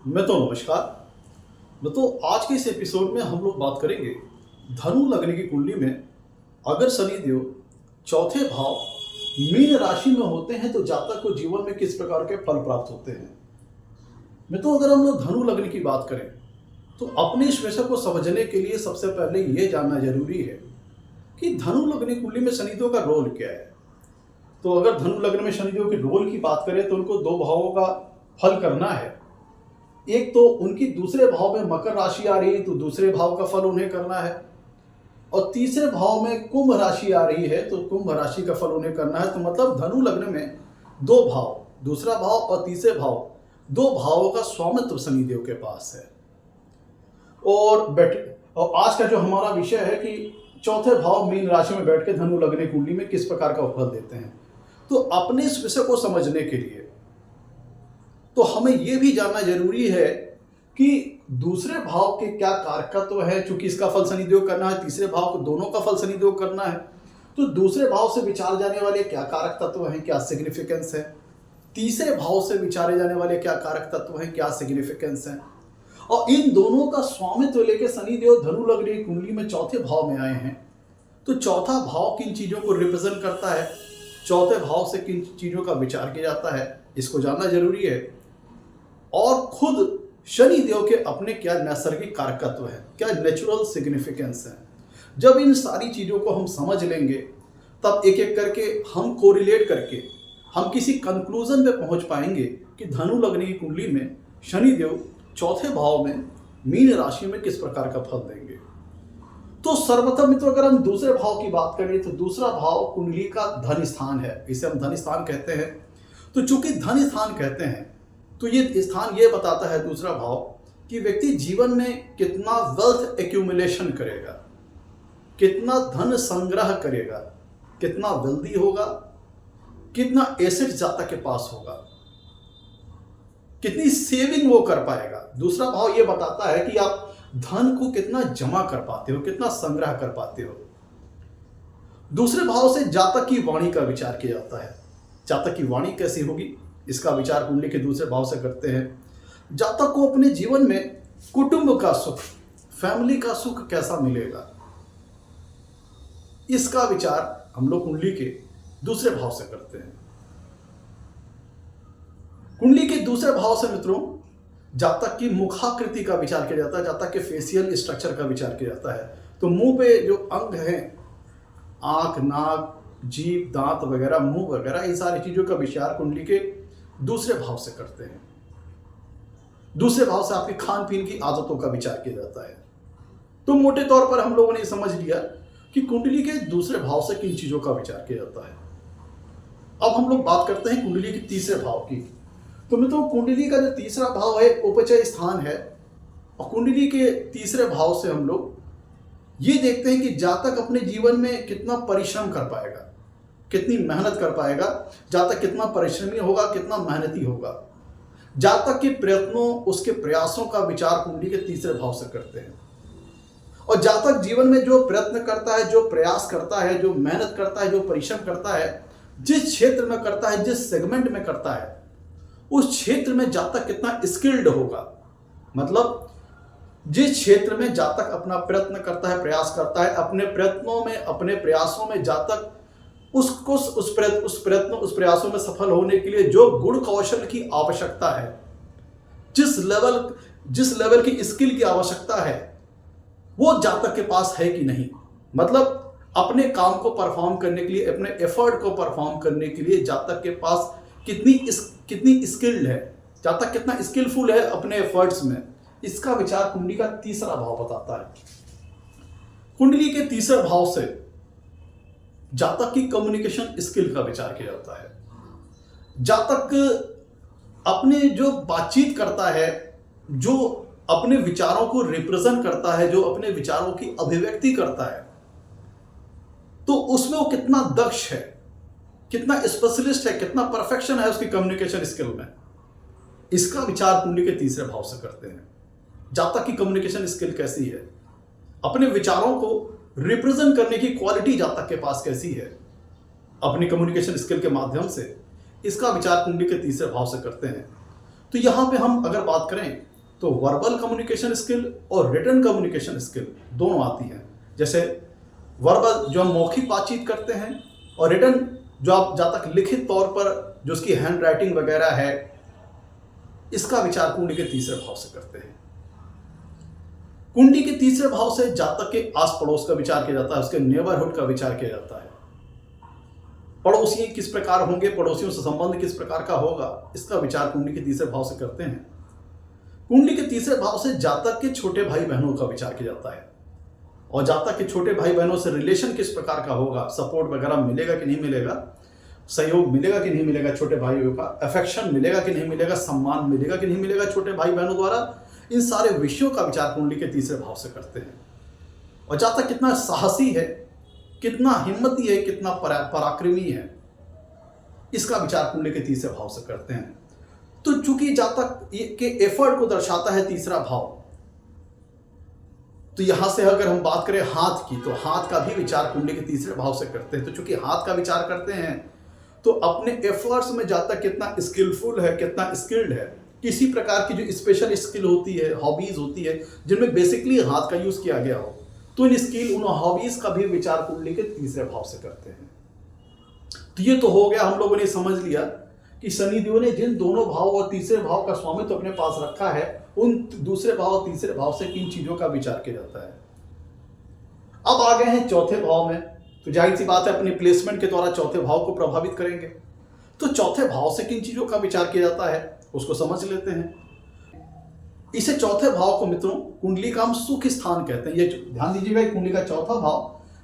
नमस्कार। आज के इस एपिसोड में हम लोग बात करेंगे धनु लग्न की कुंडली में अगर शनि देव चौथे भाव मीन राशि में होते हैं तो जातक को जीवन में किस प्रकार के फल प्राप्त होते हैं। अगर हम लोग धनु लग्न की बात करें तो अपने इस विषय को समझने के लिए सबसे पहले ये जानना जरूरी है कि धनु लग्न की कुंडली में शनिदेव का रोल क्या है। अगर धनु लग्न में शनिदेव के रोल की बात करें तो उनको दो भावों का फल करना है। एक तो उनकी दूसरे भाव में मकर राशि आ रही है तो दूसरे भाव का फल उन्हें करना है, और तीसरे भाव में कुंभ राशि आ रही है तो कुंभ राशि का फल उन्हें करना है। तो मतलब धनु लग्न में दो भाव, दूसरा भाव और तीसरे भाव, दो भावों का स्वामित्व शनिदेव के पास है। और आज का जो हमारा विषय है कि चौथे भाव मीन राशि में बैठ के धनु लग्न कुंडली में किस प्रकार का फल देते हैं। तो अपने इस विषय को समझने के लिए तो हमें यह भी जानना जरूरी है कि दूसरे भाव के क्या कारकत्व है। चूंकि इसका फल शनिदेव करना है, तीसरे भाव को दोनों का फल शनिदेव करना है, तो दूसरे भाव से विचार जाने वाले क्या कारक तत्व हैं, क्या सिग्निफिकेंस है, तीसरे भाव से विचारे जाने वाले क्या कारक तत्व हैं, क्या सिग्निफिकेंस है। और इन दोनों का स्वामित्व लेके शनिदेव धनु लग्न की कुंडली में चौथे भाव में आए हैं। तो चौथा भाव किन चीजों को रिप्रेजेंट करता है, चौथे भाव से किन चीजों का विचार किया जाता है, इसको जानना जरूरी है। और खुद शनि देव के अपने क्या नैसर्गिक कारकत्व है, क्या नेचुरल सिग्निफिकेंस है। जब इन सारी चीज़ों को हम समझ लेंगे तब एक एक करके हम कोरिलेट करके हम किसी कंक्लूजन पे पहुंच पाएंगे कि धनु लग्न की कुंडली में शनि देव चौथे भाव में मीन राशि में किस प्रकार का फल देंगे। तो सर्वप्रथम अगर हम दूसरे भाव की बात करें तो दूसरा भाव कुंडली का धन स्थान है, इसे हम धन स्थान कहते हैं। तो चूंकि धन स्थान कहते हैं तो ये स्थान ये बताता है दूसरा भाव कि व्यक्ति जीवन में कितना वेल्थ एक्यूमुलेशन करेगा, कितना धन संग्रह करेगा, कितना वेल्दी होगा, कितना एसेट जातक के पास होगा, कितनी सेविंग वो कर पाएगा। दूसरा भाव ये बताता है कि आप धन को कितना जमा कर पाते हो, कितना संग्रह कर पाते हो। दूसरे भाव से जातक की वाणी का विचार किया जाता है। जातक की वाणी कैसी होगी इसका विचार कुंडली के दूसरे भाव से करते हैं। जातक को अपने जीवन में कुटुंब का सुख, फैमिली का सुख कैसा मिलेगा, इसका विचार हम लोग कुंडली के दूसरे भाव से करते हैं। कुंडली के दूसरे भाव से मित्रों जातक की मुखाकृति का विचार किया जाता है, जातक के फेशियल स्ट्रक्चर का विचार किया जाता है। तो मुंह पे जो अंग हैं, आंख, नाक, जीभ, दांत वगैरह, मुंह वगैरह, इन सारी चीजों का विचार कुंडली के दूसरे भाव से करते हैं। दूसरे भाव से आपके खान पीन की आदतों का विचार किया जाता है। तो मोटे तौर पर हम लोगों ने समझ लिया कि कुंडली के दूसरे भाव से किन चीजों का विचार किया जाता है। अब हम लोग बात करते हैं कुंडली के तीसरे भाव की। तो मित्रों कुंडली का जो तीसरा भाव है उपचय स्थान है, और कुंडली के तीसरे भाव से हम लोग ये देखते हैं कि जातक अपने जीवन में कितना परिश्रम कर पाएगा, कितनी मेहनत कर पाएगा, जातक कितना परिश्रमी होगा, कितना मेहनती होगा। जातक के प्रयत्नों, उसके प्रयासों का विचार कुंडली के तीसरे भाव से करते हैं। और जातक जीवन में जो प्रयत्न करता है, जो प्रयास करता है, जो मेहनत करता है, जो परिश्रम करता है, जिस क्षेत्र में करता है, जिस सेगमेंट में करता है, उस क्षेत्र में जातक कितना स्किल्ड होगा। मतलब जिस क्षेत्र में जातक अपना प्रयत्न करता है, प्रयास करता है, अपने प्रयत्नों में, अपने प्रयासों में जातक उसको उस प्रयासों में सफल होने के लिए जो गुण कौशल की आवश्यकता है, जिस लेवल की स्किल की आवश्यकता है, वो जातक के पास है कि नहीं। मतलब अपने काम को परफॉर्म करने के लिए, अपने एफर्ट को परफॉर्म करने के लिए जातक के पास कितनी स्किल्ड है, जातक कितना स्किलफुल है अपने एफर्ट्स में, इसका विचार कुंडली का तीसरा भाव बताता है। कुंडली के तीसरे भाव से जातक की कम्युनिकेशन स्किल का विचार किया जाता है। जातक अपने जो बातचीत करता है, जो अपने विचारों को रिप्रेजेंट करता है, जो अपने विचारों की अभिव्यक्ति करता है, तो उसमें वो कितना दक्ष है, कितना स्पेशलिस्ट है, कितना परफेक्शन है उसकी कम्युनिकेशन स्किल में, इसका विचार कुंडली के तीसरे भाव से करते हैं। जातक की कम्युनिकेशन स्किल कैसी है, अपने विचारों को रिप्रेजेंट करने की क्वालिटी जातक के पास कैसी है अपनी कम्युनिकेशन स्किल के माध्यम से, इसका विचार कुंडली के तीसरे भाव से करते हैं। तो यहाँ पे हम अगर बात करें तो वर्बल कम्युनिकेशन स्किल और रिटन कम्युनिकेशन स्किल दोनों आती हैं। जैसे वर्बल जो हम मौखिक बातचीत करते हैं, और रिटन जो आप जहाँ तक लिखित तौर पर जो उसकी हैंड राइटिंग वगैरह है, इसका विचार कुंडली के तीसरे भाव से करते हैं। कुंडली के तीसरे भाव से जहाँ तक के आस पड़ोस का विचार किया जाता है, उसके नेबरहुड का विचार किया जाता है। पड़ोसी किस प्रकार होंगे, पड़ोसियों से संबंध किस प्रकार का होगा, इसका विचार कुंडली के तीसरे भाव से करते हैं। कुंडली के तीसरे भाव से जातक के छोटे भाई बहनों का विचार किया जाता है, और जातक के छोटे भाई बहनों से रिलेशन किस प्रकार का होगा, सपोर्ट वगैरह मिलेगा कि नहीं मिलेगा, सहयोग मिलेगा कि नहीं मिलेगा, छोटे भाइयों का अफेक्शन मिलेगा कि नहीं मिलेगा, सम्मान मिलेगा कि नहीं मिलेगा छोटे भाई बहनों द्वारा, इन सारे विषयों का विचार कुंडली के तीसरे भाव से करते हैं। और जातक कितना साहसी है, कितना हिम्मती है, कितना पराक्रमी है, इसका विचार कुंडली के तीसरे भाव से करते हैं। तो चूंकि जातक के एफर्ट को दर्शाता है तीसरा भाव, तो यहां से अगर हम बात करें हाथ की, तो हाथ का भी विचार कुंडली के तीसरे भाव से करते हैं। तो चूंकि हाथ का विचार करते हैं, तो अपने एफर्ट्स में जातक कितना स्किलफुल है, कितना स्किल्ड है, किसी प्रकार की जो स्पेशल स्किल होती है, हॉबीज होती है, जिनमें बेसिकली हाथ का यूज किया गया हो, तो इन स्किल, उन हॉबीज का भी विचार कुंडली के तीसरे भाव से करते हैं। तो ये तो हो गया, हम लोगों ने समझ लिया कि शनिदेव ने जिन दोनों भाव और तीसरे भाव का स्वामित्व अपने पास रखा है, उन दूसरे भाव और तीसरे भाव से किन चीजों का विचार किया जाता है। अब आ गए हैं चौथे भाव में, तो जाहिर सी बात है अपनी प्लेसमेंट के द्वारा चौथे भाव को प्रभावित करेंगे। तो चौथे भाव से किन चीजों का विचार किया जाता है, उसको समझ लेते हैं। इसे चौथे भाव को मित्रों कुंडली का हम सुख स्थान कहते हैं। ये ध्यान दीजिएगा, कुंडली का चौथा भाव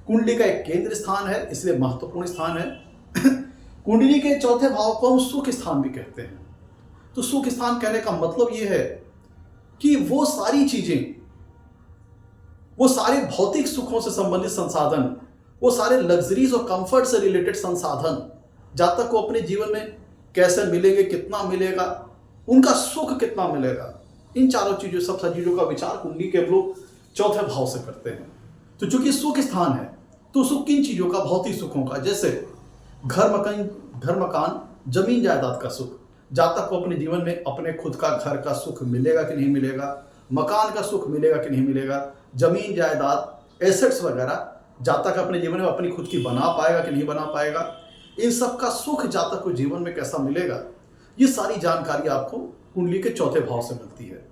कुंडली का एक केंद्र स्थान है, इसलिए महत्वपूर्ण स्थान है। कुंडली के चौथे भाव को हम सुख स्थान भी कहते हैं। तो सुख स्थान कहने का मतलब यह है कि वो सारी चीजें, वो सारे भौतिक सुखों से संबंधित संसाधन, वो सारे लग्जरीज और कंफर्ट से रिलेटेड संसाधन जातक को अपने जीवन में कैसे मिलेंगे, कितना मिलेगा, उनका सुख कितना मिलेगा, इन चारों चीजों, सब चीजों का विचार कुंडली के हम लोग चौथे भाव से करते हैं। तो चूंकि सुख स्थान है, तो सुख किन चीजों का, भौतिक सुखों का, जैसे घर मकान, जमीन जायदाद का सुख। जातक को अपने जीवन में अपने खुद का घर का सुख मिलेगा कि नहीं मिलेगा, मकान का सुख मिलेगा कि नहीं मिलेगा, जमीन जायदाद, एसेट्स वगैरह जातक अपने जीवन में अपनी खुद की बना पाएगा कि नहीं बना पाएगा, इन सब का सुख जातक को जीवन में कैसा मिलेगा, ये सारी जानकारी आपको कुंडली के चौथे भाव से मिलती है।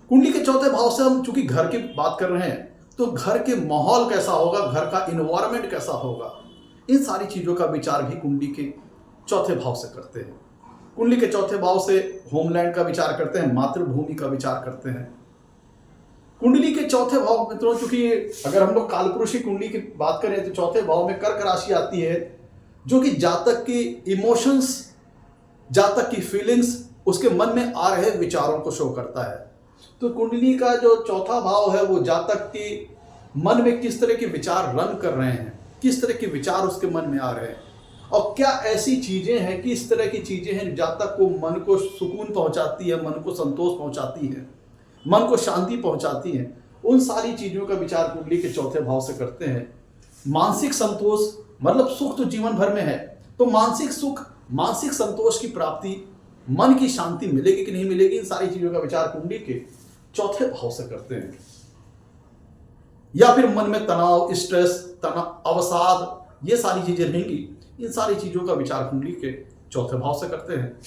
कुंडली के चौथे भाव से हम चूंकि घर की बात कर रहे हैं, तो घर के माहौल कैसा होगा, घर का इन्वायरमेंट कैसा होगा, इन सारी चीजों का विचार भी कुंडली के चौथे भाव से करते हैं। कुंडली के चौथे भाव से होमलैंड का विचार करते हैं, मातृभूमि का विचार करते हैं। कुंडली के चौथे भाव मित्रों, चूंकि अगर हम लोग कालपुरुषी कुंडली की बात करें, तो चौथे भाव में कर्क राशि आती है, जो कि जातक की इमोशंस, जातक की फीलिंग्स, उसके मन में आ रहे विचारों को शो करता है। तो कुंडली का जो चौथा भाव है, वो जातक की मन में किस तरह के विचार रन कर रहे हैं, किस तरह के विचार उसके मन में आ रहे हैं, और क्या ऐसी चीजें हैं, किस तरह की चीजें हैं जातक को मन को सुकून पहुंचाती है, मन को संतोष पहुंचाती है, मन को शांति पहुंचाती है, उन सारी चीजों का विचार कुंडली के चौथे भाव से करते हैं। मानसिक संतोष, मतलब सुख तो जीवन भर में है, तो मानसिक सुख, मानसिक संतोष की प्राप्ति, मन की शांति मिलेगी कि नहीं मिलेगी, इन सारी चीजों का विचार कुंडली के चौथे भाव से करते हैं। या फिर मन में तनाव, स्ट्रेस, अवसाद, ये सारी चीजें रहेंगी, इन सारी चीजों का विचार कुंडली के चौथे भाव से करते हैं।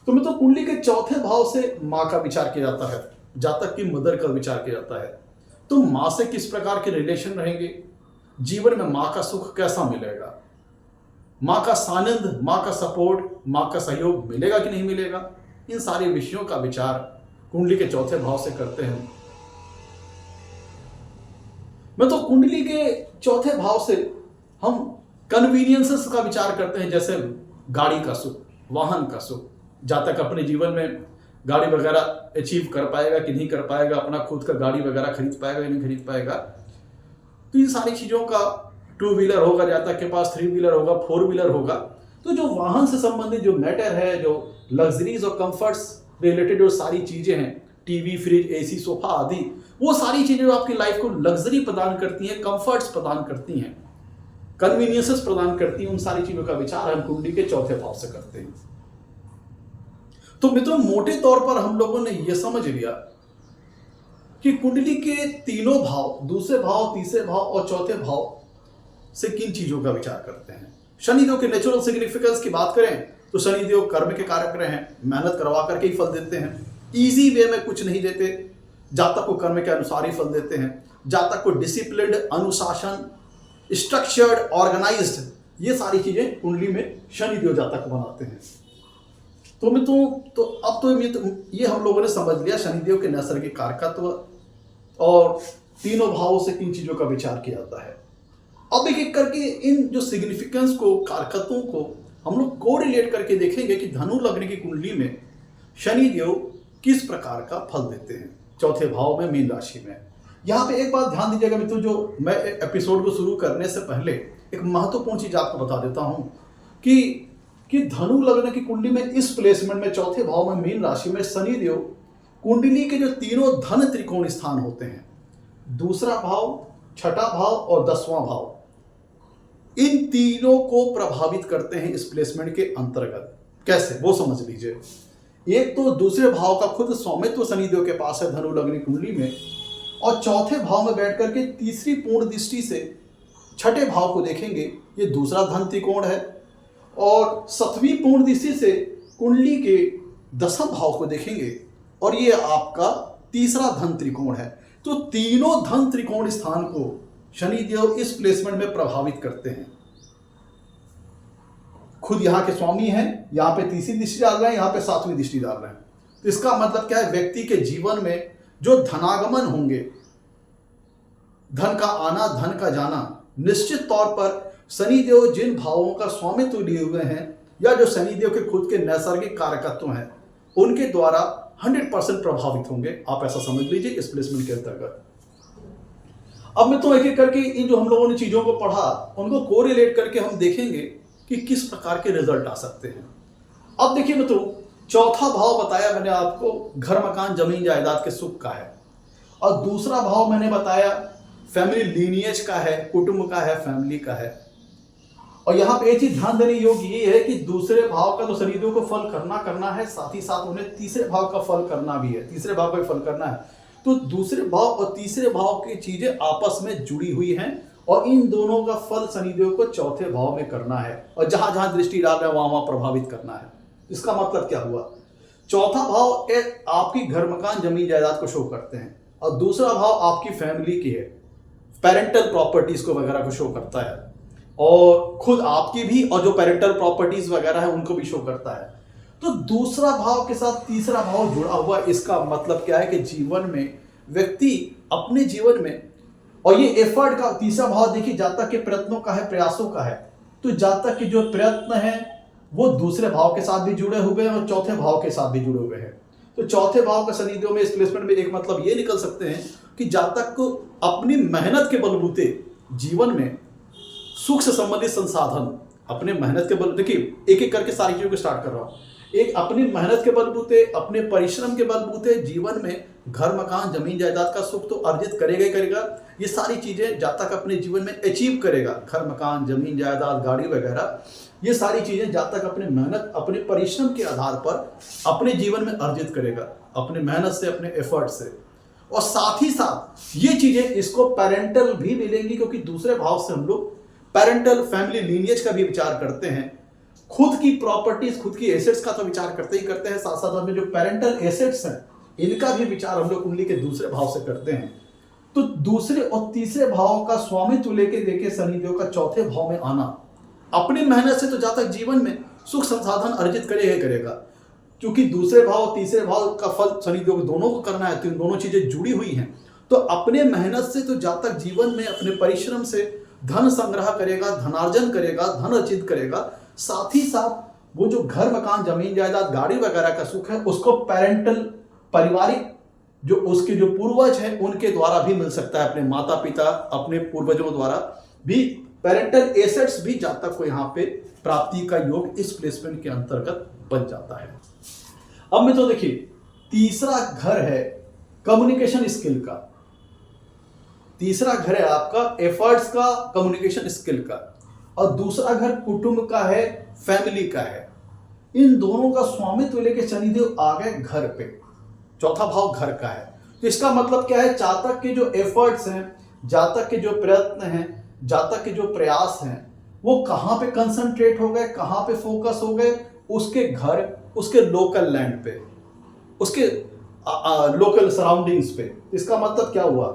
तो मित्रों, कुंडली के चौथे भाव से माँ का विचार किया जाता है, जातक की मदर का विचार किया जाता है। तो माँ से किस प्रकार के रिलेशन रहेंगे, जीवन में माँ का सुख कैसा मिलेगा, माँ का सानिध्य, माँ का सपोर्ट, माँ का सहयोग मिलेगा कि नहीं मिलेगा, इन सारे विषयों का विचार कुंडली के चौथे भाव से करते हैं। मैं तो कुंडली के चौथे भाव से हम कन्वीनियंसेस का विचार करते हैं, जैसे गाड़ी का सुख, वाहन का सुख। जातक अपने जीवन में गाड़ी वगैरह अचीव कर पाएगा कि नहीं कर पाएगा, अपना खुद का गाड़ी वगैरह खरीद पाएगा या नहीं खरीद पाएगा, तो इन सारी चीजों का, 2 व्हीलर होगा जातक के पास, 3 व्हीलर होगा, 4 व्हीलर होगा, तो जो वाहन से संबंधित जो मैटर है, जो लग्जरीज और कंफर्ट्स रिलेटेड जो सारी चीजें हैं, टीवी, फ्रिज, एसी, सोफा आदि, वो सारी चीजें जो आपकी लाइफ को लग्जरी प्रदान करती हैं, कंफर्ट्स प्रदान करती हैं, कन्वीनियंसेस प्रदान करती हैं, उन सारी चीजों का विचार हम कुंडली के चौथे भाव से करते हैं। तो मित्रों, मोटे तौर पर हम लोगों ने यह समझ लिया कि कुंडली के तीनों भाव, दूसरे भाव, तीसरे भाव और चौथे भाव से किन चीजों का विचार करते हैं। शनिदेव के नेचुरल सिग्निफिकेंस की बात करें तो शनिदेव कर्म के कारक ग्रह हैं, मेहनत करवा करके ही फल देते हैं, इजी वे में कुछ नहीं देते, जातक को कर्म के अनुसार ही फल देते हैं। जातक को डिसिप्लिन्ड, अनुशासन, स्ट्रक्चर्ड, ऑर्गेनाइज्ड, ये सारी चीजें कुंडली में शनिदेव जातक को बनाते हैं। तो मित्रों, तो अब तो ये हम लोगों ने समझ लिया शनिदेव के नैसर्गिक कारकत्व और तीनों भावों से किन चीजों का विचार किया जाता है। अब एक एक करके इन जो सिग्निफिकेंस को, कारकत्वों को हम लोग कोरिलेट करके देखेंगे कि धनु लग्न की कुंडली में शनिदेव किस प्रकार का फल देते हैं चौथे भाव में, मीन राशि में। यहाँ पे एक बात ध्यान दीजिएगा मित्रों, जो मैं एपिसोड को शुरू करने से पहले एक महत्वपूर्ण चीज आपको बता देता हूं कि धनु लग्न की कुंडली में इस प्लेसमेंट में, चौथे भाव में, मीन राशि में शनिदेव कुंडली के जो तीनों धन त्रिकोण स्थान होते हैं, दूसरा भाव, छठा भाव और 10वां भाव, इन तीनों को प्रभावित करते हैं इस प्लेसमेंट के अंतर्गत। कैसे, वो समझ लीजिए। एक तो दूसरे भाव का खुद स्वामित्व शनिदेव के पास है धनु लग्न कुंडली में, और चौथे भाव में बैठ करके तीसरी पूर्ण दृष्टि से छठे भाव को देखेंगे, ये दूसरा धन त्रिकोण है, और 7वीं पूर्ण दृष्टि से कुंडली के 10वें भाव को देखेंगे और ये आपका तीसरा धन त्रिकोण है। तो तीनों धन त्रिकोण स्थान को शनिदेव इस प्लेसमेंट में प्रभावित करते हैं। खुद यहां के स्वामी हैं, यहां पे तीसरी दृष्टि डाल रहे हैं, यहां पे 7वीं दृष्टि डाल रहे हैं। तो इसका मतलब क्या है, व्यक्ति के जीवन में जो धनागमन होंगे, धन का आना, धन का जाना, निश्चित तौर पर शनिदेव जिन भावों का स्वामित्व लिए हुए हैं या जो शनिदेव के खुद के नैसर्गिक कारकत्व हैं, उनके द्वारा 100% प्रभावित होंगे। आप ऐसा समझ लीजिए इस प्लेसमेंट के अंतर्गत। अब मैं तो एक एक करके इन जो हम लोगों ने चीजों को पढ़ा, उनको कोरिलेट करके हम देखेंगे कि किस प्रकार के रिजल्ट आ सकते हैं। अब देखिए मित्रों, चौथा भाव बताया मैंने आपको घर, मकान, जमीन, जायदाद के सुख का है, और दूसरा भाव मैंने बताया फैमिली लीनिएज का है, कुटुंब का है, फैमिली का है। और यहाँ पे एक चीज ध्यान देने योग्य ये है कि दूसरे भाव का तो शनिदेव को फल करना है, साथ ही साथ उन्हें तीसरे भाव का फल करना भी है, तीसरे भाव का भी फल करना है। तो दूसरे भाव और तीसरे भाव की चीजें आपस में जुड़ी हुई हैं, और इन दोनों का फल शनिदेव को चौथे भाव में करना है, और जहां जहां दृष्टि डाल रहे हैं वहां प्रभावित करना है। इसका मतलब क्या हुआ, चौथा भाव आपकी घर, मकान, जमीन, जायदाद को शो करते हैं, और दूसरा भाव आपकी फैमिली की है, पेरेंटल प्रॉपर्टीज को वगैरह को शो करता है, और खुद आपकी भी, और जो पेरेंटल प्रॉपर्टीज वगैरह है उनको भी शो करता है। तो दूसरा भाव के साथ तीसरा भाव जुड़ा हुआ, इसका मतलब क्या है कि जीवन में व्यक्ति अपने जीवन में, और ये एफर्ट का तीसरा भाव देखिए जातक के प्रयत्नों का है, प्रयासों का है। तो जातक के जो प्रयत्न है वो दूसरे भाव के साथ भी जुड़े हुए हैं और चौथे भाव के साथ भी जुड़े हुए हैं। तो चौथे भाव का शनिदेव में इस प्लेसमेंट में एक मतलब ये निकल सकते हैं कि जातक को अपनी मेहनत के बलबूते जीवन में सुख से संबंधित संसाधन, अपने मेहनत के बल, देखिए एक एक करके सारी चीजों को स्टार्ट कर रहा हूं, एक अपनी मेहनत के बलबूते, अपने परिश्रम के बलबूते जीवन में घर, मकान, जमीन, जायदाद का सुख तो अर्जित करेगा ही करेगा। ये सारी चीजें जातक अपने जीवन में अचीव करेगा, घर, मकान, जमीन, जायदाद, गाड़ी वगैरह, ये सारी चीजें जातक अपने मेहनत, अपने परिश्रम के आधार पर अपने जीवन में अर्जित करेगा, अपने मेहनत से, अपने एफर्ट से। और साथ ही साथ ये चीजें इसको पेरेंटल भी मिलेंगी, क्योंकि दूसरे भाव से हम लोग पेरेंटल, फैमिली लीनिएज का भी विचार करते हैं, खुद की प्रॉपर्टीज, खुद की एसेट्स का तो विचार करते ही करते हैं, साथ साथ में जो पेरेंटल एसेट्स हैं इनका भी विचार हम लोग कुंडली के दूसरे भाव से करते हैं। तो दूसरे और तीसरे भाव का स्वामित्व लेके देखे शनिदेव का चौथे भाव में आना, अपनी मेहनत से तो जातक जीवन में सुख संसाधन अर्जित करेगा ही करेगा, क्योंकि दूसरे भाव और तीसरे भाव का फल शनिदेव को दोनों को करना है, तो इन दोनों चीजें जुड़ी हुई हैं। तो अपने मेहनत से तो जातक जीवन में अपने परिश्रम से धन संग्रह करेगा, धनार्जन करेगा, धन अर्जित करेगा, साथ ही साथ वो जो घर, मकान, जमीन, जायदाद, गाड़ी वगैरह का सुख है उसको पेरेंटल, पारिवारिक जो उसके जो पूर्वज हैं उनके द्वारा भी मिल सकता है, अपने माता पिता, अपने पूर्वजों द्वारा भी पेरेंटल एसेट्स भी जातक को यहाँ पे प्राप्ति का योग इस प्लेसमेंट के अंतर्गत बन जाता है। अब में तो देखिए, तीसरा घर है कम्युनिकेशन स्किल का, तीसरा घर है आपका एफर्ट्स का, कम्युनिकेशन स्किल का, और दूसरा घर कुटुंब का है, फैमिली का है। इन दोनों का स्वामित्व लेके शनिदेव आ गए घर पे। चौथा भाव घर का है, तो इसका मतलब क्या है, जातक के जो एफर्ट्स हैं, जातक के जो प्रयत्न हैं, जातक के जो प्रयास हैं, वो कहाँ पे कंसंट्रेट हो गए, कहाँ पे फोकस हो गए, उसके घर, उसके लोकल लैंड पे, उसके लोकल सराउंडिंग्स पे। इसका मतलब क्या हुआ,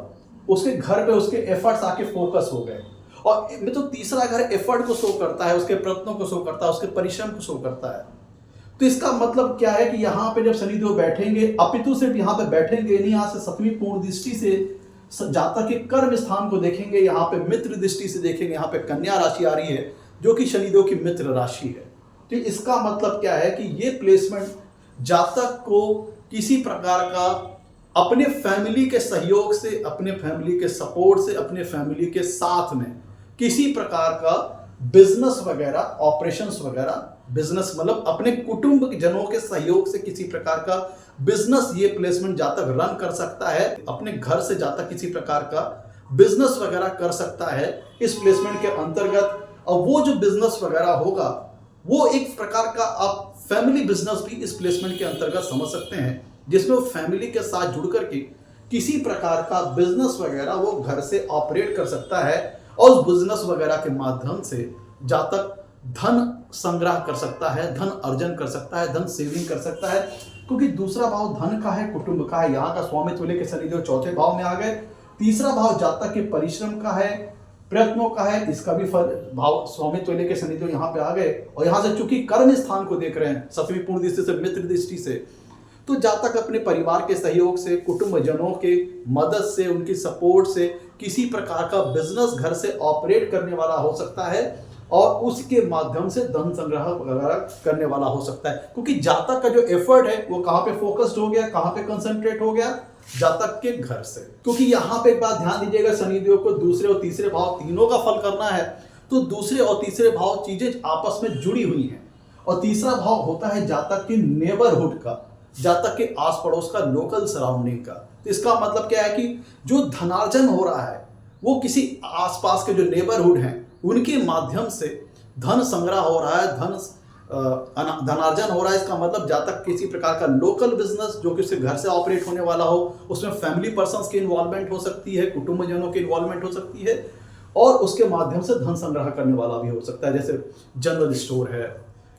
उसके घर पे उसके एफर्ट्स आके फोकस हो गए। और मैं तो तीसरा घर एफर्ट को शो करता है, उसके प्रयत्नों को शो करता है, उसके परिश्रम को शो करता है। तो इसका मतलब क्या है कि यहाँ पे जब शनिदेव बैठेंगे, अपितु सिर्फ यहाँ पे बैठेंगे नहीं, यहाँ से सप्तमी पूर्ण दृष्टि से जातक के कर्म स्थान को देखेंगे, यहाँ पे मित्र दृष्टि से देखेंगे, यहाँ पे कन्या राशि आ रही है जो कि शनिदेव की मित्र राशि है। तो इसका मतलब क्या है कि ये प्लेसमेंट जातक को किसी प्रकार का अपने फैमिली के सहयोग से, अपने फैमिली के सपोर्ट से, अपने फैमिली के साथ में किसी प्रकार का बिजनेस वगैरह, ऑपरेशंस वगैरह, बिजनेस मतलब अपने कुटुंब जनों के सहयोग से किसी प्रकार का बिजनेस ये प्लेसमेंट जातक रन कर सकता है। अपने घर से जातक किसी प्रकार का बिजनेस वगैरह कर सकता है इस प्लेसमेंट के अंतर्गत। और वो जो बिजनेस वगैरह होगा वो एक प्रकार का आप फैमिली बिजनेस भी इस प्लेसमेंट के अंतर्गत समझ सकते हैं, जिसमें वो फैमिली के साथ जुड़ करके किसी प्रकार का बिजनेस वगैरह वो घर से ऑपरेट कर सकता है और उस बिजनेस वगैरह के माध्यम से जातक धन संग्रह कर सकता है, धन अर्जन कर सकता है, धन सेविंग कर सकता है। क्योंकि दूसरा भाव धन का है, कुटुंब का है, यहाँ का स्वामित्व लेके शनिदेव चौथे भाव में आ गए। तीसरा भाव जातक के परिश्रम का है, प्रयत्नों का है, इसका भी भाव स्वामित्व लेके शनिदेव यहाँ पे आ गए। और यहाँ से चूंकि कर्म स्थान को देख रहे हैं सप्तमी पूर्ण दृष्टि से, मित्र दृष्टि से, तो जातक अपने परिवार के सहयोग से, कुटुंब जनों के मदद से, उनकी सपोर्ट से किसी प्रकार का बिजनेस घर से ऑपरेट करने वाला हो सकता है और उसके माध्यम से धन संग्रह वगैरह करने वाला हो सकता है। क्योंकि जातक का जो एफर्ट है वो कहाँ पे फोकस्ड हो गया, कहाँ पे कंसंट्रेट हो गया, जातक के घर से। क्योंकि यहाँ पे एक बात ध्यान दीजिएगा, शनिदेव को दूसरे और तीसरे भाव तीनों का फल करना है, तो दूसरे और तीसरे भाव चीजें आपस में जुड़ी हुई हैं। और तीसरा भाव होता है जातक के नेबरहुड का, जातक के आस पड़ोस का, लोकल सराउंडिंग का। तो इसका मतलब क्या है कि जो धनार्जन हो रहा है वो किसी आसपास के जो नेबरहुड हैं उनके माध्यम से धन संग्रह हो रहा है, धनार्जन हो रहा है। इसका मतलब जातक किसी प्रकार का लोकल बिजनेस जो कि उसके घर से ऑपरेट होने वाला हो, उसमें फैमिली पर्सन्स की इन्वॉल्वमेंट हो सकती है, कुटुंबजनों की इन्वॉल्वमेंट हो सकती है और उसके माध्यम से धन संग्रह करने वाला भी हो सकता है। जैसे जनरल स्टोर है,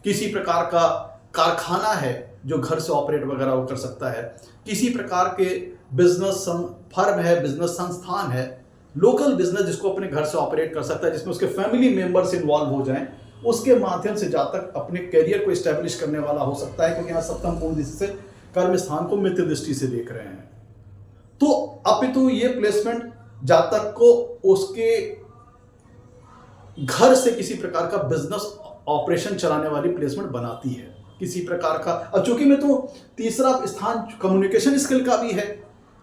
किसी प्रकार का कारखाना है जो घर से ऑपरेट वगैरह वो कर सकता है, किसी प्रकार के बिजनेस फर्म है, बिजनेस संस्थान है, लोकल बिजनेस जिसको अपने घर से ऑपरेट कर सकता है, जिसमें उसके फैमिली मेंबर्स इन्वॉल्व हो जाएं, उसके माध्यम से जातक अपने करियर को एस्टेब्लिश करने वाला हो सकता है। क्योंकि यहाँ सप्तम पूर्ण दृष्टि से कर्म स्थान को मित्र दृष्टि से देख रहे हैं। तो अपितु ये प्लेसमेंट जातक को उसके घर से किसी प्रकार का बिजनेस ऑपरेशन चलाने वाली प्लेसमेंट बनाती है किसी प्रकार का। और चूंकि में तो तीसरा स्थान कम्युनिकेशन स्किल का भी है,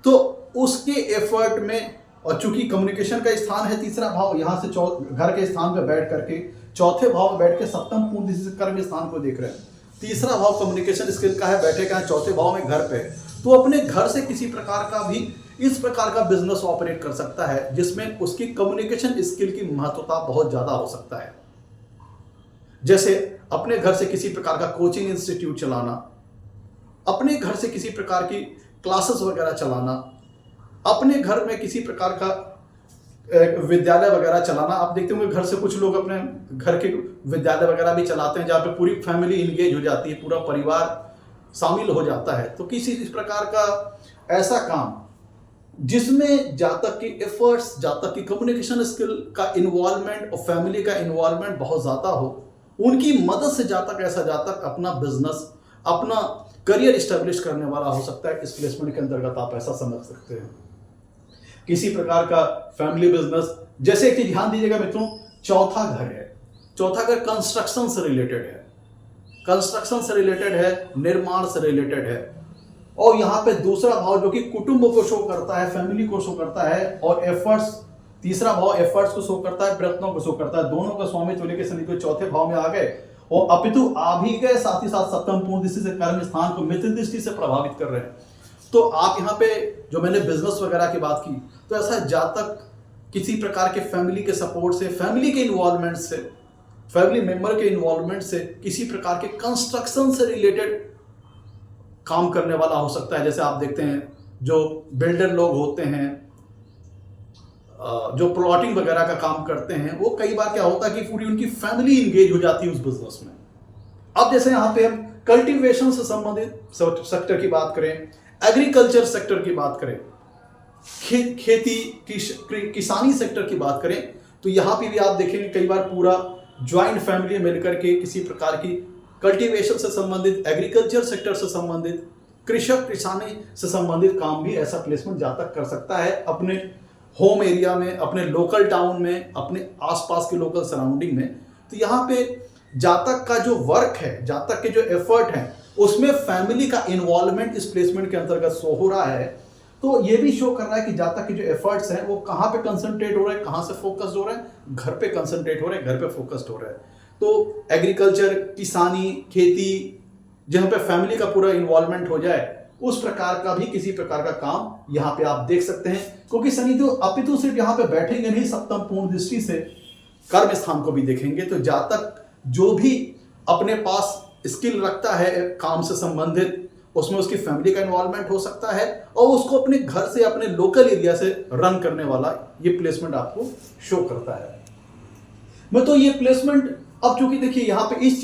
तो उसके एफर्ट में, और चूंकि कम्युनिकेशन का स्थान है तीसरा भाव, यहाँ से घर के स्थान पर बैठ करके चौथे भाव में बैठ के सप्तम पूर्ण दृष्टि से कर्म स्थान को देख रहे हैं। तीसरा भाव कम्युनिकेशन स्किल का है, बैठे का है चौथे भाव में घर पे, तो अपने घर से किसी प्रकार का भी इस प्रकार का बिजनेस ऑपरेट कर सकता है जिसमें उसकी कम्युनिकेशन स्किल की महत्वता बहुत ज्यादा हो सकता है। जैसे अपने घर से किसी प्रकार का कोचिंग इंस्टीट्यूट चलाना, अपने घर से किसी प्रकार की क्लासेस वगैरह चलाना, अपने घर में किसी प्रकार का विद्यालय वगैरह चलाना। आप देखते होंगे घर से कुछ लोग अपने घर के विद्यालय वगैरह भी चलाते हैं जहाँ पे पूरी फैमिली इंगेज हो जाती है, पूरा परिवार शामिल हो जाता है। तो किसी इस प्रकार का ऐसा काम जिसमें जातक की एफर्ट्स, जातक की कम्युनिकेशन स्किल का इन्वॉल्वमेंट और फैमिली का इन्वॉल्वमेंट बहुत ज़्यादा हो, उनकी मदद से जातक, ऐसा जातक अपना बिजनेस, अपना करियर इस्टेब्लिश करने वाला हो सकता है। इस प्लेसमेंट के अंतर्गत आप ऐसा समझ सकते हैं। किसी प्रकार का फैमिली बिजनेस, जैसे एक चीज ध्यान दीजिएगा मित्रों, चौथा घर है, चौथा घर कंस्ट्रक्शन से रिलेटेड है, कंस्ट्रक्शन से रिलेटेड है, निर्माण से रिलेटेड है। और यहाँ पे दूसरा भाव जो कि कुटुंब को शो करता है, फैमिली को शो करता है, और एफर्ट्स, तीसरा भाव एफर्ट्स को शो करता है, प्रयत्नों को शो करता है। दोनों का स्वामित्व लेके शनि चौथे भाव में आ गए और अपितु आ भी गए, साथ ही साथ सप्तम पूर्ण दृष्टि से कर्म स्थान को मित्र दृष्टि से प्रभावित कर रहे हैं। तो आप यहाँ पे जो मैंने बिजनेस वगैरह की बात की, तो ऐसा जातक किसी प्रकार के फैमिली के सपोर्ट से, फैमिली के इन्वॉल्वमेंट से फैमिली मेंबर के इन्वॉल्वमेंट से किसी प्रकार के कंस्ट्रक्शन से रिलेटेड काम करने वाला हो सकता है। जैसे आप देखते हैं जो बिल्डर लोग होते हैं, जो प्लॉटिंग वगैरह का काम करते हैं, वो कई बार क्या होता है कि पूरी उनकी फैमिली इंगेज हो जाती है उस बिजनेस में। अब जैसे यहाँ पे हम कल्टीवेशन से संबंधित सेक्टर की बात करें, एग्रीकल्चर सेक्टर की बात करें, खेती किसानी सेक्टर की बात करें, तो यहाँ पे भी आप देखेंगे कई बार पूरा ज्वाइंट फैमिली मिलकर के किसी प्रकार की कल्टीवेशन से संबंधित, एग्रीकल्चर सेक्टर से संबंधित, कृषक किसानी से संबंधित काम भी ऐसा प्लेसमेंट जातक कर सकता है अपने होम एरिया में, अपने लोकल टाउन में, अपने आसपास के लोकल सराउंडिंग में। तो यहाँ पे जातक का जो वर्क है, जातक के जो एफर्ट है, उसमें फैमिली का इन्वॉल्वमेंट इस प्लेसमेंट के अंतर्गत शो हो रहा है। तो ये भी शो कर रहा है कि जातक के जो एफर्ट्स हैं वो कहाँ पे कंसंट्रेट हो रहे हैं, कहाँ से फोकस्ड हो रहे हैं, घर पे कंसंट्रेट हो रहे हैं, घर पे फोकस्ड हो रहे हैं। तो एग्रीकल्चर, किसानी, खेती, जहाँ पे फैमिली का पूरा इन्वॉल्वमेंट हो जाए, उस प्रकार का भी किसी प्रकार का काम यहाँ पे आप देख सकते हैं। क्योंकि शनिदेव अपितु सिर्फ यहाँ पे बैठेंगे नहीं, सप्तम पूर्ण दृष्टि से कर्म स्थान को भी देखेंगे। तो जातक जो भी अपने पास स्किल रखता है काम से संबंधित, उसमें उसकी फैमिली का इन्वॉल्वमेंट हो सकता है और उसको अपने घर से, अपने लोकल एरिया से रन करने वाला ये प्लेसमेंट आपको शो करता है। मैं तो ये प्लेसमेंट अब चूंकि देखिए यहाँ पे इस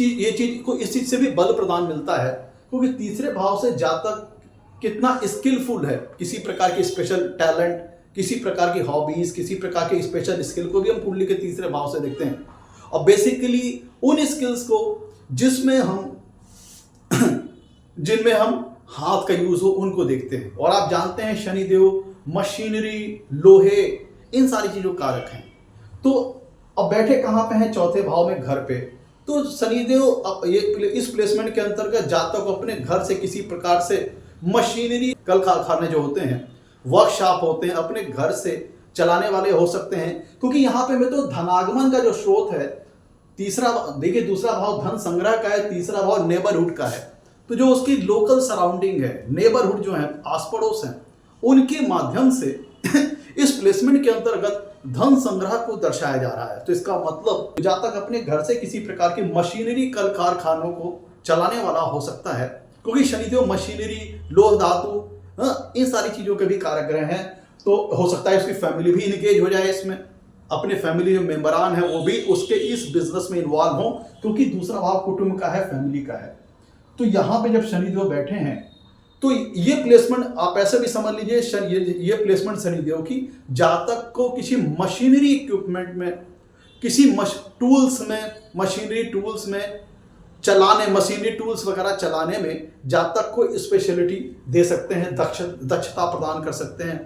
चीज से भी बल प्रदान मिलता है, क्योंकि तीसरे भाव से जातक कितना स्किलफुल है, किसी प्रकार की स्पेशल टैलेंट, किसी प्रकार की हॉबीज, किसी प्रकार के स्पेशल स्किल को भी हम कुंडली के तीसरे भाव से देखते हैं। और बेसिकली उन स्किल्स को जिनमें हम हाथ का यूज हो उनको देखते हैं। और आप जानते हैं शनिदेव मशीनरी, लोहे, इन सारी चीजों कारक हैं। तो अब बैठे कहाँ पे हैं? चौथे भाव में, घर पे। तो शनिदेव ये इस प्लेसमेंट के अंतर्गत जातक को अपने घर से किसी प्रकार से मशीनरी, कल कारखाने जो होते हैं, वर्कशॉप होते हैं, अपने घर से चलाने वाले हो सकते हैं। क्योंकि यहाँ पे मैं तो धनागमन का जो स्रोत है, तीसरा देखिए, दूसरा भाव धन संग्रह का है, तीसरा भाव नेबरहुड का है। तो जो उसकी लोकल सराउंडिंग है, नेबरहुड जो है, आस पड़ोस है, उनके माध्यम से इस प्लेसमेंट के अंतर्गत धन संग्रह को दर्शाया जा रहा है। तो इसका मतलब जातक अपने घर से किसी प्रकार की मशीनरी, कल कारखानों को चलाने वाला हो सकता है। क्योंकि शनिदेव मशीनरी, लोह धातु, इन सारी चीजों के भी कारक ग्रह हैं। तो हो सकता है उसकी फैमिली भी इनगेज हो जाए इसमें, अपने फैमिली जो मेंबरान है वो भी उसके इस बिजनेस में इन्वॉल्व हो, क्योंकि दूसरा भाव कुटुंब का है, फैमिली का है। तो यहाँ पे जब शनिदेव बैठे हैं तो ये प्लेसमेंट आप ऐसे भी समझ लीजिए, ये प्लेसमेंट शनिदेव की जातक को किसी मशीनरी इक्विपमेंट में, किसी टूल्स में, मशीनरी टूल्स में चलाने, मशीनरी टूल्स वगैरह चलाने में जातक को स्पेशलिटी दे सकते हैं, दक्षता प्रदान कर सकते हैं,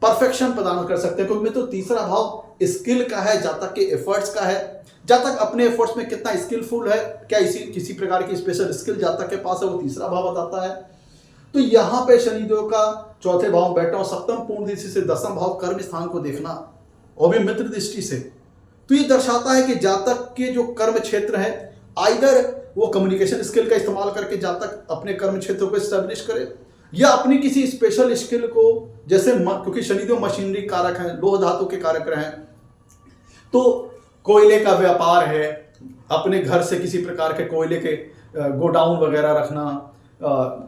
परफेक्शन प्रदान कर सकते हैं। क्योंकि तो तीसरा भाव स्किल का है, जातक के एफर्ट्स का है। जातक अपने एफर्ट्स में कितना स्किलफुल है, क्या किसी प्रकार की स्पेशल स्किल जातक के पास है, वो तीसरा भाव बताता है। तो यहाँ पे शनिदेव का चौथे भाव में बैठा और सप्तम पूर्ण दृष्टि से दसम भाव कर्म स्थान को देखना, और भी मित्र दृष्टि से, तो ये दर्शाता है कि जातक के जो कर्म क्षेत्र है, आइदर वो कम्युनिकेशन स्किल का इस्तेमाल करके जातक अपने कर्म क्षेत्र को एस्टेब्लिश करे, या अपनी किसी स्पेशल स्किल को, जैसे क्योंकि शनिदेव मशीनरी कारक है, लोह धातु के कारक हैं, तो कोयले का व्यापार है, अपने घर से किसी प्रकार के कोयले के गोडाउन वगैरह रखना,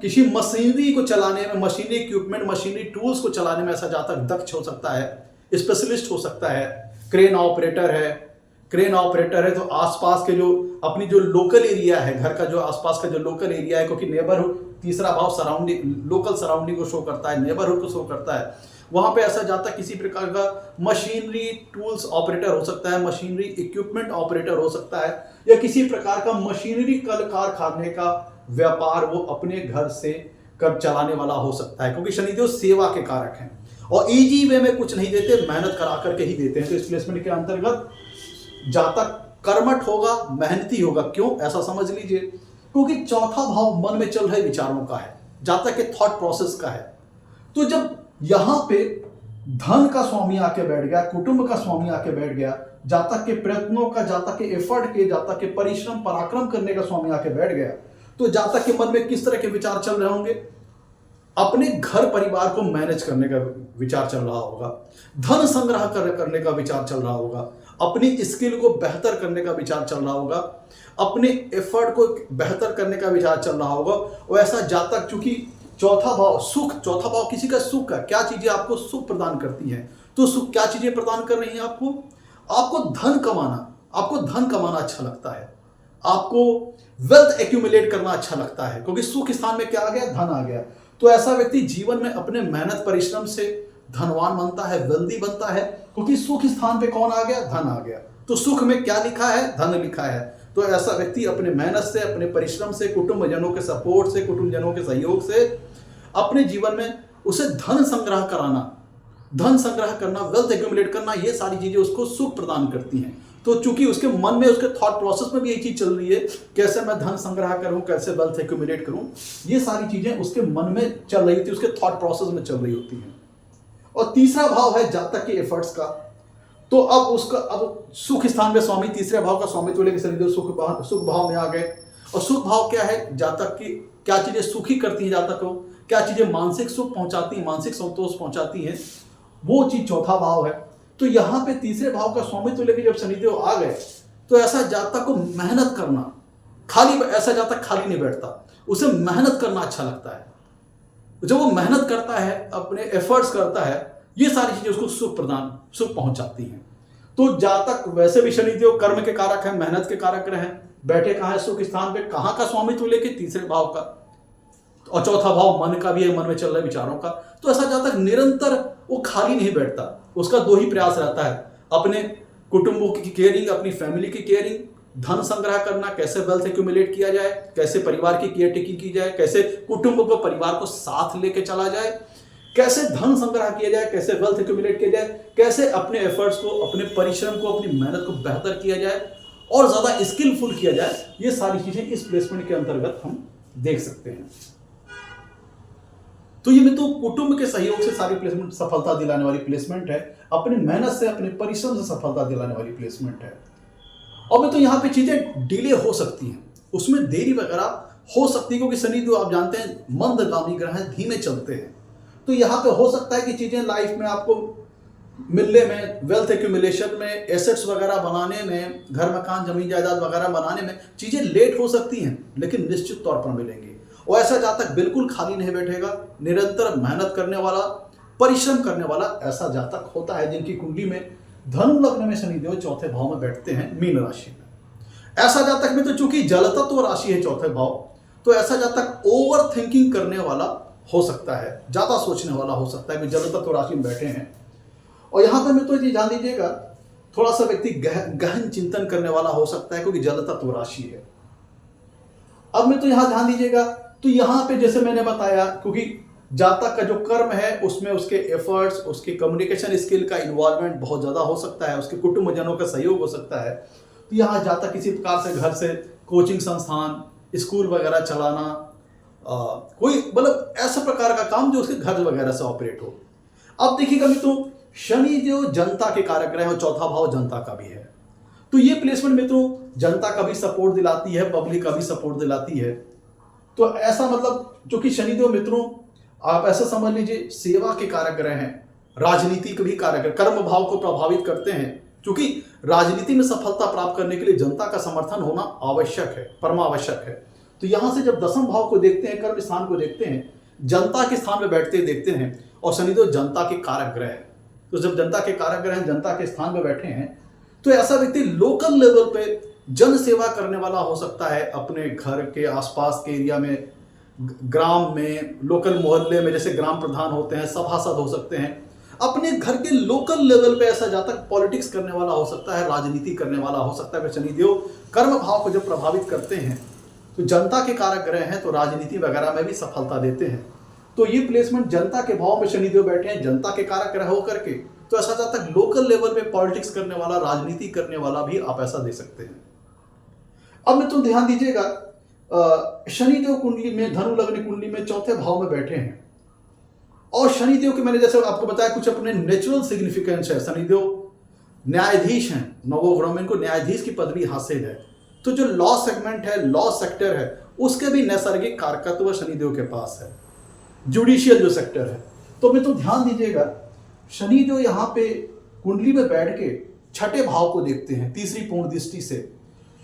किसी मशीनरी को चलाने में, मशीनरी इक्विपमेंट, मशीनरी टूल्स को चलाने में ऐसा जातक दक्ष हो सकता है, स्पेशलिस्ट हो सकता है। क्रेन ऑपरेटर है, तो आसपास के जो अपनी जो लोकल एरिया है, घर का जो आसपास का जो लोकल एरिया है, क्योंकि नेबरहुड तीसरा भाव सराउंडिंग, लोकल सराउंडिंग को शो करता है, नेबरहुड को शो करता है, वहां पे ऐसा जातक किसी प्रकार का मशीनरी टूल्स ऑपरेटर हो सकता है, मशीनरी इक्विपमेंट ऑपरेटर हो सकता है, या किसी प्रकार का मशीनरी कल कारखाने का व्यापार वो अपने घर से कर चलाने वाला हो सकता है। क्योंकि शनिदेव सेवा के कारक हैं और इजी वे में कुछ नहीं देते, मेहनत करा करके ही देते हैं। तो इस प्लेसमेंट के अंतर्गत जातक कर्मठ होगा, मेहनती होगा। क्यों ऐसा समझ लीजिए, क्योंकि चौथा भाव मन में चल रहे विचारों का है, जातक के थॉट प्रोसेस का है। तो जब यहां पे धन का स्वामी आके बैठ गया, कुटुंब का स्वामी आके बैठ गया, जातक के प्रयत्नों का, जातक के एफर्ट के, जातक के परिश्रम पराक्रम करने का स्वामी आके बैठ गया, तो जातक के मन में किस तरह के विचार चल रहे होंगे? अपने घर परिवार को मैनेज करने का विचार चल रहा होगा, धन संग्रह करने का विचार चल रहा होगा, अपनी स्किल को बेहतर करने का विचार चल रहा होगा, अपने एफर्ट को बेहतर करने का विचार चल रहा होगा। और ऐसा जातक, चूंकि चौथा भाव सुख, चौथा भाव किसी का सुख है, क्या चीजें आपको सुख प्रदान करती हैं, तो सुख क्या चीजें प्रदान कर रही हैं आपको? आपको धन कमाना, आपको धन कमाना अच्छा लगता है, आपको वेल्थ एक्यूमुलेट करना अच्छा लगता है, क्योंकि सुख स्थान में क्या आ गया? धन आ गया। तो ऐसा व्यक्ति जीवन में अपने मेहनत परिश्रम से धनवान बनता है, वेल्दी बनता है, क्योंकि सुख स्थान पे कौन आ गया? धन आ गया। तो सुख में क्या लिखा है? धन लिखा है। तो ऐसा व्यक्ति अपने मेहनत से, अपने परिश्रम से, कुटुंबजनों के सपोर्ट से, कुटुंबजनों के सहयोग से अपने जीवन में उसे धन संग्रह कराना, धन संग्रह करना, वेल्थ एक्यूमुलेट करना, ये सारी चीजें उसको सुख प्रदान करती हैं। तो चूंकि उसके मन में, उसके थॉट प्रोसेस में भी यही चीज चल रही है, कैसे मैं धन संग्रह करूं, कैसे वेल्थ एक्यूमुलेट करूं, ये सारी चीजें उसके मन में चल रही होती है, उसके थॉट प्रोसेस में चल रही होती हैं। और तीसरा भाव है जातक के एफर्ट्स का। तो अब उसका, अब सुख स्थान में स्वामी, तीसरे भाव का स्वामित्व लेकर शनिदेव सुख भाव में आ गए। और सुख भाव क्या है? जातक की क्या चीजें सुखी करती है जातक को, क्या चीजें मानसिक सुख पहुंचाती हैं, मानसिक संतोष पहुंचाती हैं, वो चीज चौथा भाव है। तो यहां पे तीसरे भाव का स्वामित्व लेकर जब शनिदेव आ गए, तो ऐसा जातक को मेहनत करना, खाली, ऐसा जातक खाली नहीं बैठता, उसे मेहनत करना अच्छा लगता है। जब वो मेहनत करता है, अपने एफर्ट्स करता है, ये सारी चीजें उसको सुख पहुंचाती हैं। तो जातक वैसे भी शनिदेव कर्म के कारक है, मेहनत के कारक रहे, बैठे कहाँ है? सुख स्थान पे। कहाँ का स्वामित्व लेके? तीसरे भाव का। और चौथा भाव मन का भी है, मन में चल रहे विचारों का। तो ऐसा जातक निरंतर वो खाली नहीं बैठता, उसका दो ही प्रयास रहता है, अपने कुटुंबों की केयरिंग, अपनी फैमिली की केयरिंग, धन संग्रह करना, कैसे वेल्थ एक्यूमुलेट किया जाए, कैसे परिवार की केयर टेकिंग की जाए, कैसे कुटुंब को, परिवार को साथ लेके चला जाए, कैसे धन संग्रह किया जाए, कैसे वेल्थ एक्यूमुलेट किया जाए, कैसे अपने एफर्ट्स को, अपने परिश्रम को, अपनी मेहनत को बेहतर किया जाए और ज्यादा स्किलफुल किया जाए। ये सारी चीजें इस प्लेसमेंट के अंतर्गत हम देख सकते हैं। तो ये मित्रों कुटुंब के सहयोग से सारी प्लेसमेंट सफलता दिलाने वाली प्लेसमेंट है, अपनी मेहनत से, अपने परिश्रम से सफलता दिलाने वाली प्लेसमेंट है। और मित्रों यहाँ पे चीजें डिले हो सकती हैं, उसमें देरी वगैरह हो सकती है, क्योंकि शनिदेव आप जानते हैं मंदगामी ग्रह हैं, धीमे चलते हैं। तो यहाँ पे हो सकता है कि चीजें लाइफ में आपको मिलने में, वेल्थ एक्यूमुलेशन में, एसेट्स वगैरह बनाने में, घर मकान जमीन जायदाद वगैरह बनाने में चीजें लेट हो सकती हैं, लेकिन निश्चित तौर पर मिलेंगी। और ऐसा जातक बिल्कुल खाली नहीं बैठेगा, निरंतर मेहनत करने वाला, परिश्रम करने वाला ऐसा जातक होता है जिनकी कुंडली में धनु लग्न में शनिदेव चौथे भाव में बैठते हैं, मीन राशि में। ऐसा जातक में तो चूंकि जल तत्व राशि है चौथे भाव, तो ऐसा जातक ओवर थिंकिंग करने वाला हो सकता है, ज्यादा सोचने वाला हो सकता है कि जल तत्व राशि में बैठे हैं। और यहां पर मैं तो ये जान लीजिएगा, थोड़ा सा व्यक्ति गहन चिंतन करने वाला हो सकता है, क्योंकि जल तत्व राशि है। अब मैं तो यहां ध्यान दीजिएगा, तो यहां पे जैसे मैंने बताया, क्योंकि जातक का जो कर्म है उसमें उसके एफर्ट्स, उसके कम्युनिकेशन स्किल का इन्वॉल्वमेंट बहुत ज्यादा हो सकता है, उसके कुटुंबजनों का सहयोग हो सकता है। तो यहाँ जातक किसी प्रकार से घर से कोचिंग संस्थान, स्कूल वगैरह चलाना, कोई मतलब ऐसा प्रकार का काम जो उसके घर वगैरह से ऑपरेट हो। अब देखिएगा मित्रों, शनि जो जनता के कारक ग्रह है और चौथा भाव जनता का भी है, तो ये प्लेसमेंट मित्रों जनता का भी सपोर्ट दिलाती है, पब्लिक का भी सपोर्ट दिलाती है। तो ऐसा मतलब, जो कि शनिदेव मित्रों आप ऐसा समझ लीजिए सेवा के कारक ग्रह हैं, राजनीति के भी कारक है, कर्म भाव को प्रभावित करते हैं, क्योंकि राजनीति में सफलता प्राप्त करने के लिए जनता का समर्थन होना आवश्यक है, परमावश्यक है। तो यहां से जब दसम भाव को देखते हैं, कर्म स्थान को देखते हैं, जनता के स्थान में बैठते देखते हैं, और शनिदेव जनता के कारक ग्रह है। तो जब जनता के कारक ग्रह जनता के स्थान में बैठे हैं, तो ऐसा व्यक्ति लोकल लेवल पे जन सेवा करने वाला हो सकता है, अपने घर के आसपास के एरिया में, ग्राम में, लोकल मोहल्ले में, जैसे ग्राम प्रधान होते हैं, सभासद हो सकते हैं। अपने घर के लोकल लेवल पे ऐसा जातक पॉलिटिक्स करने वाला हो सकता है, राजनीति करने वाला हो सकता है। शनिदेव कर्म भाव को जब प्रभावित करते हैं, तो जनता के कारक ग्रह हैं, तो राजनीति वगैरह में भी सफलता देते हैं। तो ये प्लेसमेंट जनता के भाव में शनिदेव बैठे हैं, जनता के कारक ग्रह होकर के, तो ऐसा जातक लोकल लेवल पे पॉलिटिक्स करने वाला, राजनीति करने वाला भी आप ऐसा दे सकते हैं। अब में तुम ध्यान दीजिएगा, शनिदेव कुंडली में, धनु लग्न कुंडली में चौथे भाव में बैठे हैं, और शनिदेव के मैंने जैसे आपको बताया कुछ अपने नेचुरल सिग्निफिकेंस है। शनिदेव न्यायाधीश हैं, नवोग्रह में इनको न्यायाधीश की पदवी हासिल है। तो जो लॉ सेगमेंट है, लॉ सेक्टर है, उसके भी नैसर्गिक कारकत्व शनिदेव के पास है, जुडिशियल जो सेक्टर है। तो मैं तो ध्यान दीजिएगा, शनिदेव यहाँ पे कुंडली में बैठ के छठे भाव को देखते हैं तीसरी पूर्ण दृष्टि से,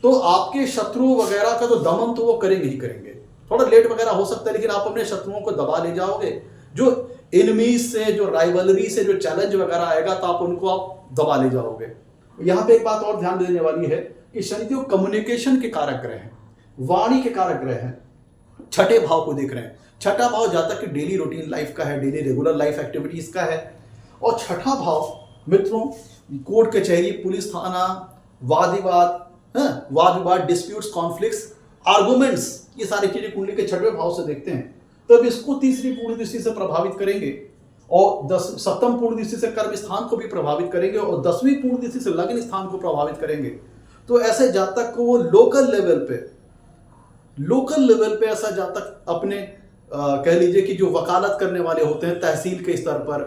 तो आपके शत्रु वगैरह का तो दमन तो वो करेंगे ही करेंगे। थोड़ा लेट वगैरह हो सकता है, लेकिन आप अपने शत्रुओं को दबा ले जाओगे। जो एनिमीज से, जो राइवलरी से जो चैलेंज वगैरह आएगा, तो आप उनको आप दबा ले जाओगे। यहाँ पे एक बात और ध्यान देने वाली है कि शनिदेव कम्युनिकेशन के कारक ग्रह हैं, वाणी के कारक ग्रह हैं, छठे भाव को देख रहे हैं। छठा भाव जहाँ तक कि डेली रूटीन लाइफ का है, डेली रेगुलर लाइफ एक्टिविटीज का है। और छठा भाव मित्रों कोर्ट कचहरी, पुलिस थाना, वाद विवाद, डिस्प्यूट्स, कॉन्फ्लिक्ट्स, आर्गुमेंट्स, ये सारी चीजें कुंडली के छठवें भाव से देखते हैं। तो अब इसको तीसरी पूर्ण दृष्टि से प्रभावित करेंगे और सप्तम पूर्ण दृष्टि से कर्म स्थान को भी प्रभावित करेंगे और 10वीं पूर्ण दृष्टि से लग्न स्थान को प्रभावित करेंगे। तो ऐसे जातक को वो लोकल लेवल पे ऐसा जातक अपने कह लीजिए कि जो वकालत करने वाले होते हैं तहसील के स्तर पर,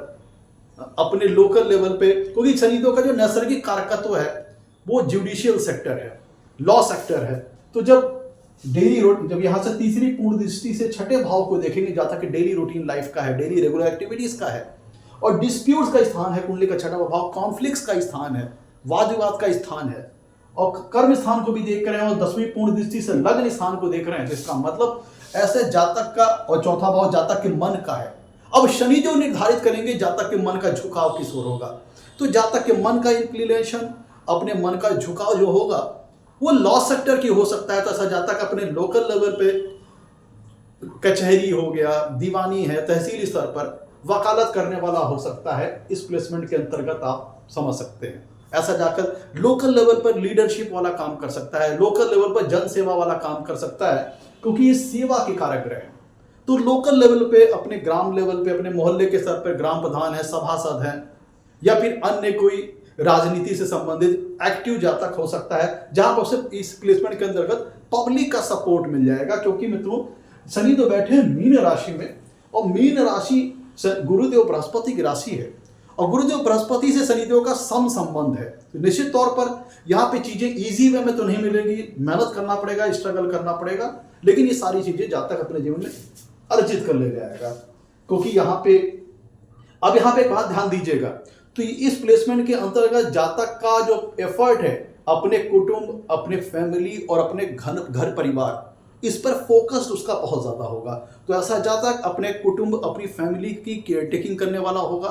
अपने लोकल लेवल पे, क्योंकि शनिदेव का जो नैसर्गिक कारकत्व है वो जुडिशियल सेक्टर है, लॉ सेक्टर है। तो जब यहां से तीसरी पूर्ण दृष्टि से छठे भाव को देखेंगे, जहां तक कि डेली रूटीन लाइफ का है, डेली रेगुलर एक्टिविटीज का है, और डिस्प्यूट्स का स्थान है कुंडली का छठा भाव, कॉन्फ्लिक्ट्स का स्थान है, वाद विवाद का स्थान है, और कर्म स्थान को भी देख रहे हैं और 10वीं पूर्ण दृष्टि से लग्न स्थान को देख रहे हैं। जिसका मतलब ऐसे जातक का, और चौथा भाव जातक के मन का है। अब शनि जो निर्धारित करेंगे जातक के मन का झुकाव किस ओर होगा, तो जातक के मन का इंक्लिनेशन, अपने मन का झुकाव जो होगा वो लॉ सेक्टर की हो सकता है। तो ऐसा जातक अपने लोकल लेवल पे कचहरी हो गया, दीवानी है, तहसील स्तर पर वकालत करने वाला हो सकता है। इस प्लेसमेंट के अंतर्गत आप समझ सकते हैं। ऐसा जाकर लोकल लेवल पर लीडरशिप वाला काम कर सकता है, लोकल लेवल पर जन सेवा वाला काम कर सकता है, क्योंकि ये सेवा के कारक ग्रह है। तो लोकल लेवल पे, अपने ग्राम लेवल पे, अपने मोहल्ले के स्तर पर ग्राम प्रधान है, सभासद है, या फिर अन्य कोई राजनीति से संबंधित एक्टिव जातक हो सकता है, जहां पर सिर्फ इस प्लेसमेंट के अंतर्गत पब्लिक का सपोर्ट मिल जाएगा। क्योंकि मित्रों शनि तो बैठे हैं मीन राशि में, और मीन राशि गुरुदेव बृहस्पति की राशि है, और गुरुदेव बृहस्पति से शनिदेव का संबंध है। तो निश्चित तौर पर यहाँ पे चीजें इजी वे में तो नहीं मिलेगी, मेहनत करना पड़ेगा, स्ट्रगल करना पड़ेगा, लेकिन ये सारी चीजें जातक अपने जीवन में अर्जित कर ले जाएगा। क्योंकि यहाँ पे एक बात ध्यान दीजिएगा, तो इस प्लेसमेंट के अंतर्गत जातक का जो एफर्ट है अपने कुटुंब, अपने फैमिली और अपने घर परिवार, इस पर फोकस्ड उसका बहुत ज्यादा होगा। तो ऐसा जातक अपने कुटुंब, अपनी फैमिली की केयर टेकिंग करने वाला होगा।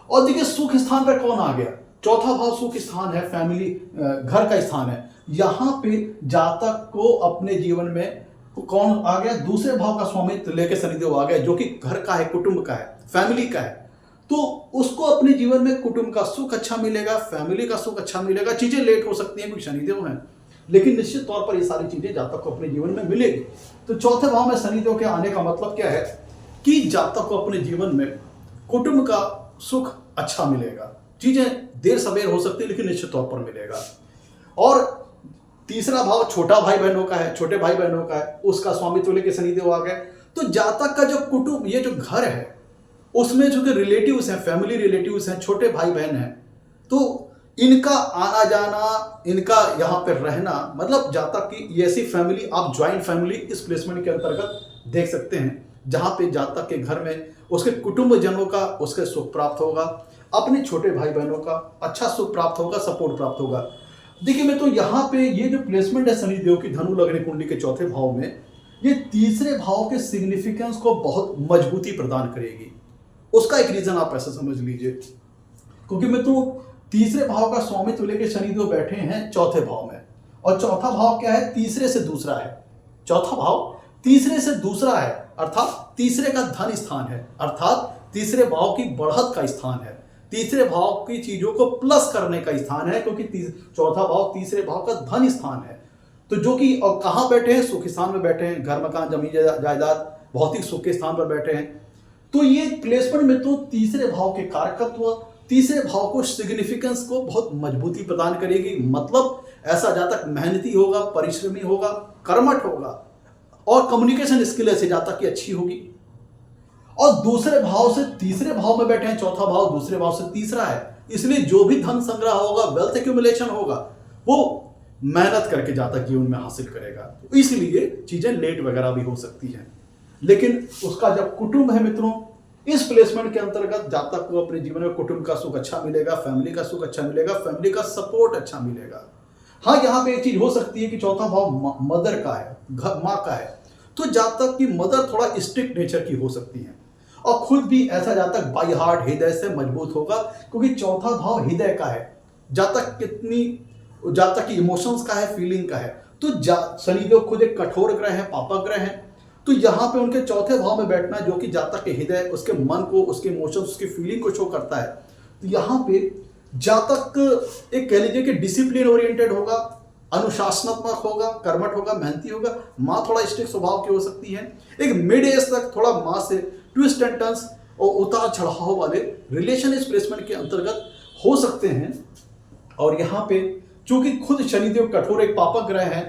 और देखिए सुख स्थान पर कौन आ गया, चौथा भाव सुख स्थान है, फैमिली घर का स्थान है। यहाँ पे जातक को अपने जीवन में कौन आ गया, दूसरे भाव का स्वामित्व लेके शनिदेव आ गया, जो कि घर का है, कुटुंब का है, फैमिली का है। तो उसको अपने जीवन में कुटुंब का सुख अच्छा मिलेगा, फैमिली का सुख अच्छा मिलेगा। चीजें लेट हो सकती हैं क्योंकि शनिदेव हैं, लेकिन निश्चित तौर पर ये सारी चीजें जातक को अपने जीवन में मिलेगी। तो चौथे भाव में शनिदेव के आने का मतलब क्या है कि जातक को अपने जीवन में कुटुंब का सुख अच्छा मिलेगा। चीजें देर सवेर हो सकती है, लेकिन निश्चित तौर पर मिलेगा। और तीसरा भाव छोटा भाई बहनों का है, छोटे भाई बहनों का है, उसका स्वामित्व लेके शनिदेव आ गए। तो जातक का जो कुटुंब, ये जो घर है, उसमें जो कि रिलेटिव्स हैं, फैमिली रिलेटिव्स हैं, छोटे भाई बहन हैं, तो इनका आना जाना, इनका यहाँ पर रहना, मतलब जातक की ऐसी फैमिली, आप ज्वाइंट फैमिली इस प्लेसमेंट के अंतर्गत देख सकते हैं, जहाँ पे जातक के घर में उसके कुटुंब जनों का उसके सुख प्राप्त होगा, अपने छोटे भाई बहनों का अच्छा सुख प्राप्त होगा, सपोर्ट प्राप्त होगा। देखिए मैं तो यहाँ पे ये जो प्लेसमेंट है शनिदेव की धनु लग्न कुंडली के चौथे भाव में, ये तीसरे भाव के सिग्निफिकेंस को बहुत मजबूती प्रदान करेगी। उसका एक रीजन आप ऐसा समझ लीजिए, क्योंकि मैं तो तीसरे भाव का स्वामित्व लेके शनिदेव बैठे हैं चौथे भाव में, और चौथा भाव क्या है, तीसरे से दूसरा है। चौथा भाव तीसरे से दूसरा है, अर्थात तीसरे का धन स्थान है, अर्थात तीसरे भाव की बढ़त का स्थान है, तीसरे भाव की चीजों को प्लस करने का स्थान है, क्योंकि चौथा भाव तीसरे भाव का धन स्थान है। तो जो कि और कहाँ बैठे हैं, सुख स्थान में बैठे हैं, घर मकान जमीन जायदाद भौतिक सुख के स्थान पर बैठे हैं। तो ये प्लेसमेंट में तो तीसरे भाव के कारकत्व, तीसरे भाव को सिग्निफिकेंस को बहुत मजबूती प्रदान करेगी। मतलब ऐसा जातक मेहनती होगा, परिश्रमी होगा, कर्मठ होगा, और कम्युनिकेशन स्किल ऐसे जातक की अच्छी होगी। और दूसरे भाव से तीसरे भाव में बैठे हैं, चौथा भाव दूसरे भाव से तीसरा है, इसलिए जो भी धन संग्रह होगा, वेल्थ एक्यूमुलेशन होगा, वो मेहनत करके जातक जीवन में हासिल करेगा। तो इसलिए चीजें लेट वगैरह भी हो सकती हैं, लेकिन उसका जब कुटुंब है मित्रों, इस प्लेसमेंट के अंतर्गत जातक को अपने जीवन में कुटुंब का सुख अच्छा मिलेगा, फैमिली का सुख अच्छा मिलेगा, फैमिली का सपोर्ट अच्छा मिलेगा। हाँ, यहाँ पे एक चीज हो सकती है कि चौथा भाव मदर का है, माँ का है, तो जातक की मदर थोड़ा स्ट्रिक्ट नेचर की हो सकती है और खुद भी ऐसा जातक बाई हार्ट हृदय से मजबूत होगा, क्योंकि चौथा भाव हृदय का है। जातक की इमोशंस का है, फीलिंग का है। तो शनिदेव खुद एक कठोर ग्रह है, पापक ग्रह है, तो यहाँ पे उनके चौथे भाव में बैठना जो कि जातक के हृदय, उसके मन को, उसके इमोशंस, उसकी फीलिंग को शो करता है। तो यहाँ पे जातक एक कह लीजिए कि डिसिप्लिन ओरिएंटेड होगा, अनुशासनात्मक होगा, कर्मठ होगा, मेहनती होगा। माँ थोड़ा स्ट्रिक्ट स्वभाव की हो सकती है। एक मिड एज तक थोड़ा माँ से ट्विस्ट एंड टर्न्स और उतार चढ़ाव वाले रिलेशन इस प्लेसमेंट के अंतर्गत हो सकते हैं। और यहाँ पे चूंकि खुद शनिदेव कठोर एक पापक ग्रह है,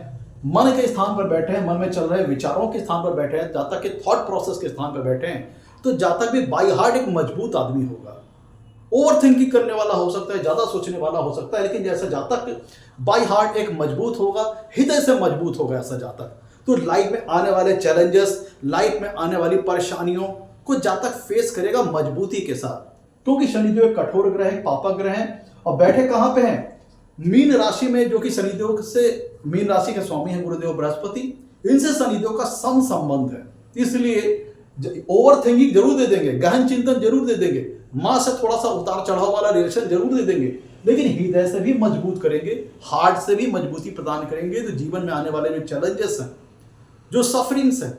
मन के स्थान पर बैठे हैं, मन में चल रहे विचारों के स्थान पर बैठे हैं, जातक के थॉट प्रोसेस के स्थान पर बैठे हैं, तो जातक भी बाई हार्ट एक मजबूत आदमी होगा। ओवर थिंकिंग करने वाला हो सकता है, ज्यादा सोचने वाला हो सकता है, लेकिन जैसा जातक बाई हार्ट एक मजबूत होगा, हृदय से मजबूत होगा ऐसा जातक, तो लाइफ में आने वाले चैलेंजेस, लाइफ में आने वाली परेशानियों को जातक फेस करेगा मजबूती के साथ, क्योंकि शनिदेव एक कठोर ग्रह है, पापक ग्रह है और बैठे कहां पे हैं? मीन राशि में, जो कि शनिदेव से, मीन राशि के स्वामी है गुरुदेव बृहस्पति, इनसे शनिदेव का सम संबंध है। इसलिए ओवर थिंकिंग जरूर दे देंगे, गहन चिंतन जरूर दे देंगे, माँ से थोड़ा सा उतार चढ़ाव वाला रिलेशन जरूर दे देंगे, लेकिन हृदय से भी मजबूत करेंगे, हार्ट से भी मजबूती प्रदान करेंगे। तो जीवन में आने वाले जो चैलेंजेस हैं, जो सफरिंग्स हैं,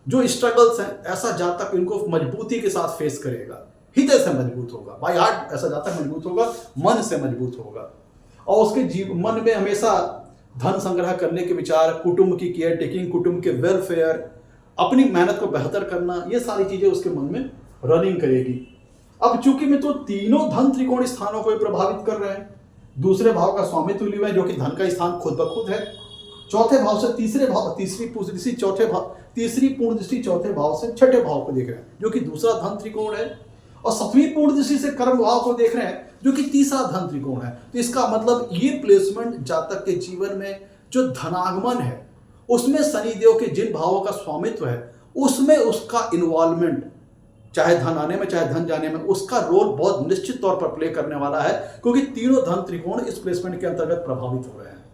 जो स्ट्रगल्स हैं, ऐसा जातक इनको मजबूती के साथ फेस करेगा, हृदय से मजबूत होगा, बाय हार्ट ऐसा जातक मजबूत होगा, मन से मजबूत होगा और उसके मन में हमेशा धन संग्रह करने के विचार, कुटुंब की केयर टेकिंग, कुटुंब के वेलफेयर, अपनी मेहनत को बेहतर करना, ये सारी चीजें उसके मन में रनिंग करेगी। अब चूंकि मैं तो तीनों धन त्रिकोण स्थानों को प्रभावित कर रहे हैं, दूसरे भाव का स्वामित्व लिया है जो कि धन का स्थान खुद ब खुद है, चौथे भाव से तीसरी पूर्ण दृष्टि चौथे भाव से छठे भाव को देख रहे हैं जो कि दूसरा धन त्रिकोण है, और सप्तमी पूर्ण दृष्टि से कर्म भाव को देख रहे हैं जो कि तीसरा धन त्रिकोण है। तो इसका मतलब ये प्लेसमेंट जातक के जीवन में जो धनागमन है उसमें शनिदेव के जिन भावों का स्वामित्व है उसमें उसका इन्वॉल्वमेंट, चाहे धन आने में चाहे धन जाने में, उसका रोल बहुत निश्चित तौर पर प्ले करने वाला है, क्योंकि तीनों धन त्रिकोण इस प्लेसमेंट के अंतर्गत प्रभावित हो रहे हैं।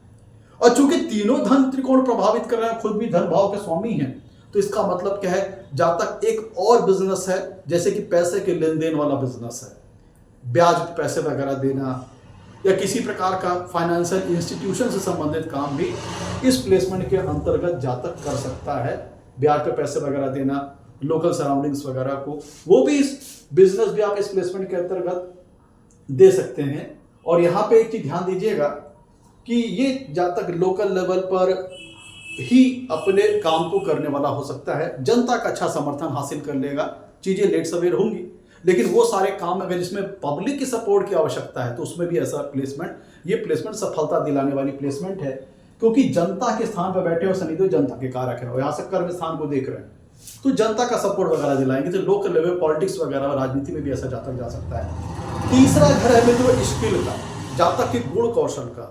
और चूंकि तीनों धन त्रिकोण प्रभावित कर रहे हैं, खुद भी धन भाव के स्वामी हैं, तो इसका मतलब क्या है? जातक एक और बिजनेस है, जैसे कि पैसे के लेन देन वाला बिजनेस है, ब्याज पैसे वगैरह देना या किसी प्रकार का फाइनेंशियल इंस्टीट्यूशन से संबंधित काम भी इस प्लेसमेंट के अंतर्गत जातक कर सकता है। ब्याज पे पैसे वगैरह देना, लोकल सराउंडिंग्स वगैरह को, वो भी इस बिजनेस भी आप इस प्लेसमेंट के अंतर्गत दे सकते हैं। और यहाँ पे एक चीज ध्यान दीजिएगा कि ये जातक लोकल लेवल पर ही अपने काम को करने वाला हो सकता है, जनता का अच्छा समर्थन हासिल कर लेगा, चीजें लेट सवेर होंगी, लेकिन वो सारे काम अगर जिसमें पब्लिक की सपोर्ट की आवश्यकता है तो उसमें भी ऐसा प्लेसमेंट, ये प्लेसमेंट सफलता दिलाने वाली प्लेसमेंट है, क्योंकि जनता के स्थान पर बैठे हो शनिदेव, जनता के कारक है और यहाँ से कर्म स्थान को देख रहे हैं, तो जनता का सपोर्ट वगैरह दिलाएंगे। तो लोकल लेवल पॉलिटिक्स वगैरह और राजनीति में भी ऐसा जातक जा सकता है। तीसरा घर है मित्रों स्किल का, जातक के गुण कौशल का,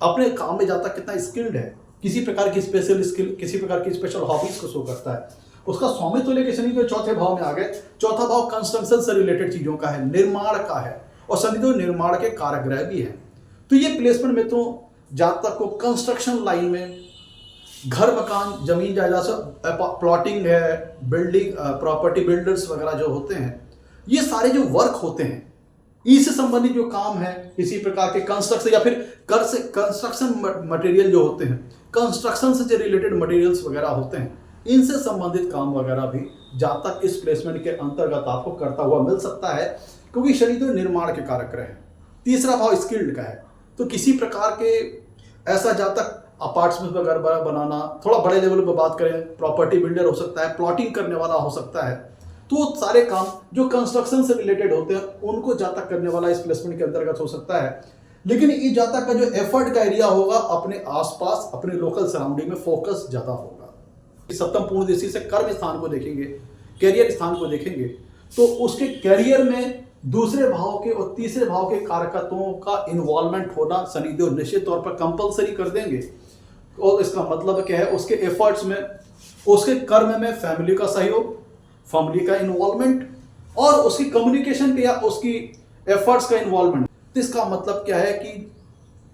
अपने काम में जातक कितना स्किल्ड है, किसी प्रकार की स्पेशल स्किल, किसी प्रकार की स्पेशल हॉबीज को शो करता है। उसका स्वामित्व लेके शनिदेव चौथे भाव में आ गए। चौथा भाव कंस्ट्रक्शन से रिलेटेड चीजों का है, निर्माण का है, और शनिदेव निर्माण के कारक ग्रह भी है। तो ये प्लेसमेंट में तो जातक को कंस्ट्रक्शन लाइन में, घर मकान जमीन जायदाद से, प्लॉटिंग है, बिल्डिंग, प्रॉपर्टी बिल्डर्स वगैरह जो होते हैं, ये सारे जो वर्क होते हैं, इससे संबंधित जो काम है, इसी प्रकार के कंस्ट्रक्शन या फिर कंस्ट्रक्शन मटेरियल जो होते हैं, कंस्ट्रक्शन से जो रिलेटेड मटेरियल्स वगैरह होते हैं, इनसे संबंधित काम वगैरह भी जातक इस प्लेसमेंट के अंतर्गत आपको करता हुआ मिल सकता है, क्योंकि शनिदेव निर्माण के कारक ग्रह है। तीसरा भाव स्किल्ड का है, तो किसी प्रकार के ऐसा जातक अपार्टमेंट वगैरह बनाना, थोड़ा बड़े लेवल पर बात करें, प्रॉपर्टी बिल्डर हो सकता है, प्लॉटिंग करने वाला हो सकता है, तो सारे काम जो कंस्ट्रक्शन से रिलेटेड होते हैं उनको जातक करने वाला इस प्लेसमेंट के अंतर्गत हो सकता है। लेकिन इस जातक का जो एफर्ट का एरिया होगा अपने आसपास, अपने लोकल सराउंडिंग में फोकस ज्यादा होगा। सप्तम पूर्ण दृष्टि से कर्म स्थान को देखेंगे, कैरियर स्थान को देखेंगे, तो उसके कैरियर में दूसरे भाव के और तीसरे भाव के कारकत्वों का इन्वॉल्वमेंट होना शनिदेव निश्चित तौर पर कंपलसरी कर देंगे। और इसका मतलब क्या है? उसके एफर्ट्स में, उसके कर्म में फैमिली का सहयोग, फैमिली का इन्वॉल्वमेंट और उसकी कम्युनिकेशन के या उसकी एफर्ट्स का इन्वॉल्वमेंट। तो इसका मतलब क्या है कि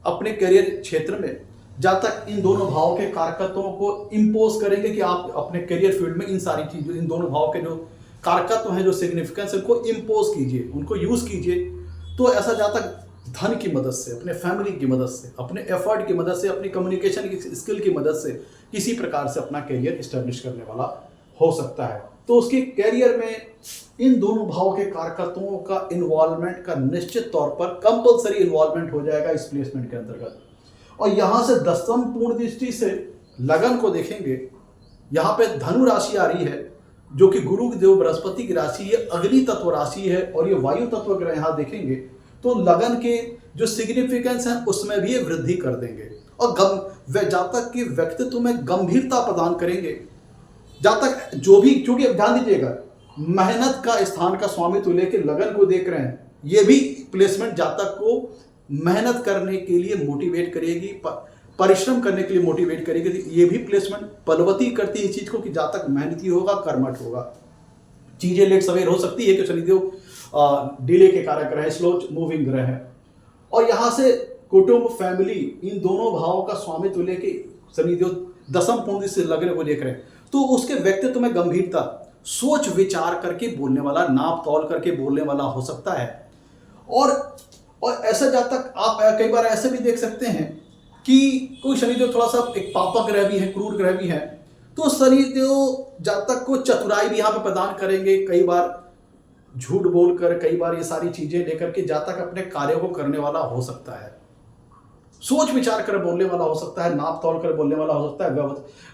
अपने करियर क्षेत्र में जहाँ तक इन दोनों भावों के कारकत्वों को इम्पोज करेंगे कि आप अपने करियर फील्ड में इन सारी चीज़ों, इन दोनों भावों के जो कारकत्व हैं, जो सिग्निफिकेंस है, उनको इम्पोज कीजिए, उनको यूज़ कीजिए। तो ऐसा जहाँ तक धन की मदद से, अपने फैमिली की मदद से, अपने एफर्ट की मदद से, अपनी कम्युनिकेशन की स्किल की मदद से किसी प्रकार से अपना करियर इस्टेब्लिश करने वाला हो सकता है। तो उसके करियर में इन दोनों भावों के कारकत्वों का इन्वॉल्वमेंट का निश्चित तौर पर कंपलसरी इन्वॉल्वमेंट हो जाएगा इस प्लेसमेंट के अंतर्गत। और यहाँ से 10वें पूर्ण दृष्टि से लगन को देखेंगे, यहाँ पे धनु राशि आ रही है जो कि गुरु देव बृहस्पति की राशि है, अग्नि तत्व राशि है और ये वायु तत्व ग्रह यहाँ देखेंगे तो लगन के जो सिग्निफिकेंस है उसमें भी ये वृद्धि कर देंगे और जातक के व्यक्तित्व में गंभीरता प्रदान करेंगे। जातक जो भी, क्योंकि ध्यान दीजिएगा मेहनत का स्थान का स्वामित्व लेके लगन को देख रहे हैं, ये भी प्लेसमेंट जातक को मेहनत करने के लिए मोटिवेट करेगी, परिश्रम करने के लिए मोटिवेट करेगी। ये भी प्लेसमेंट बलवती करती है इस चीज को कि जातक मेहनती होगा, कर्मठ होगा। चीजें लेट सवेर हो सकती है कि शनिदेव डिले के कारक रहे, स्लो मूविंग ग्रह है। और यहाँ से कुटुंब, फैमिली, इन दोनों भावों का स्वामित्व लेके शनिदेव 10वें पूर्ण से लगने को देख रहे हैं तो उसके व्यक्तित्व में गंभीरता, सोच विचार करके बोलने वाला, नाप तौल करके बोलने वाला हो सकता है। और ऐसा जातक आप कई बार ऐसे भी देख सकते हैं कि कोई शनिदेव थोड़ा सा एक पापक ग्रह भी है, क्रूर ग्रह भी है, तो शनिदेव जातक को चतुराई भी यहाँ पे प्रदान करेंगे। कई बार झूठ बोलकर, कई बार ये सारी चीजें लेकर के जातक अपने कार्यों को करने वाला हो सकता है, सोच विचार कर बोलने वाला हो सकता है, नाप तोल कर बोलने वाला हो सकता है।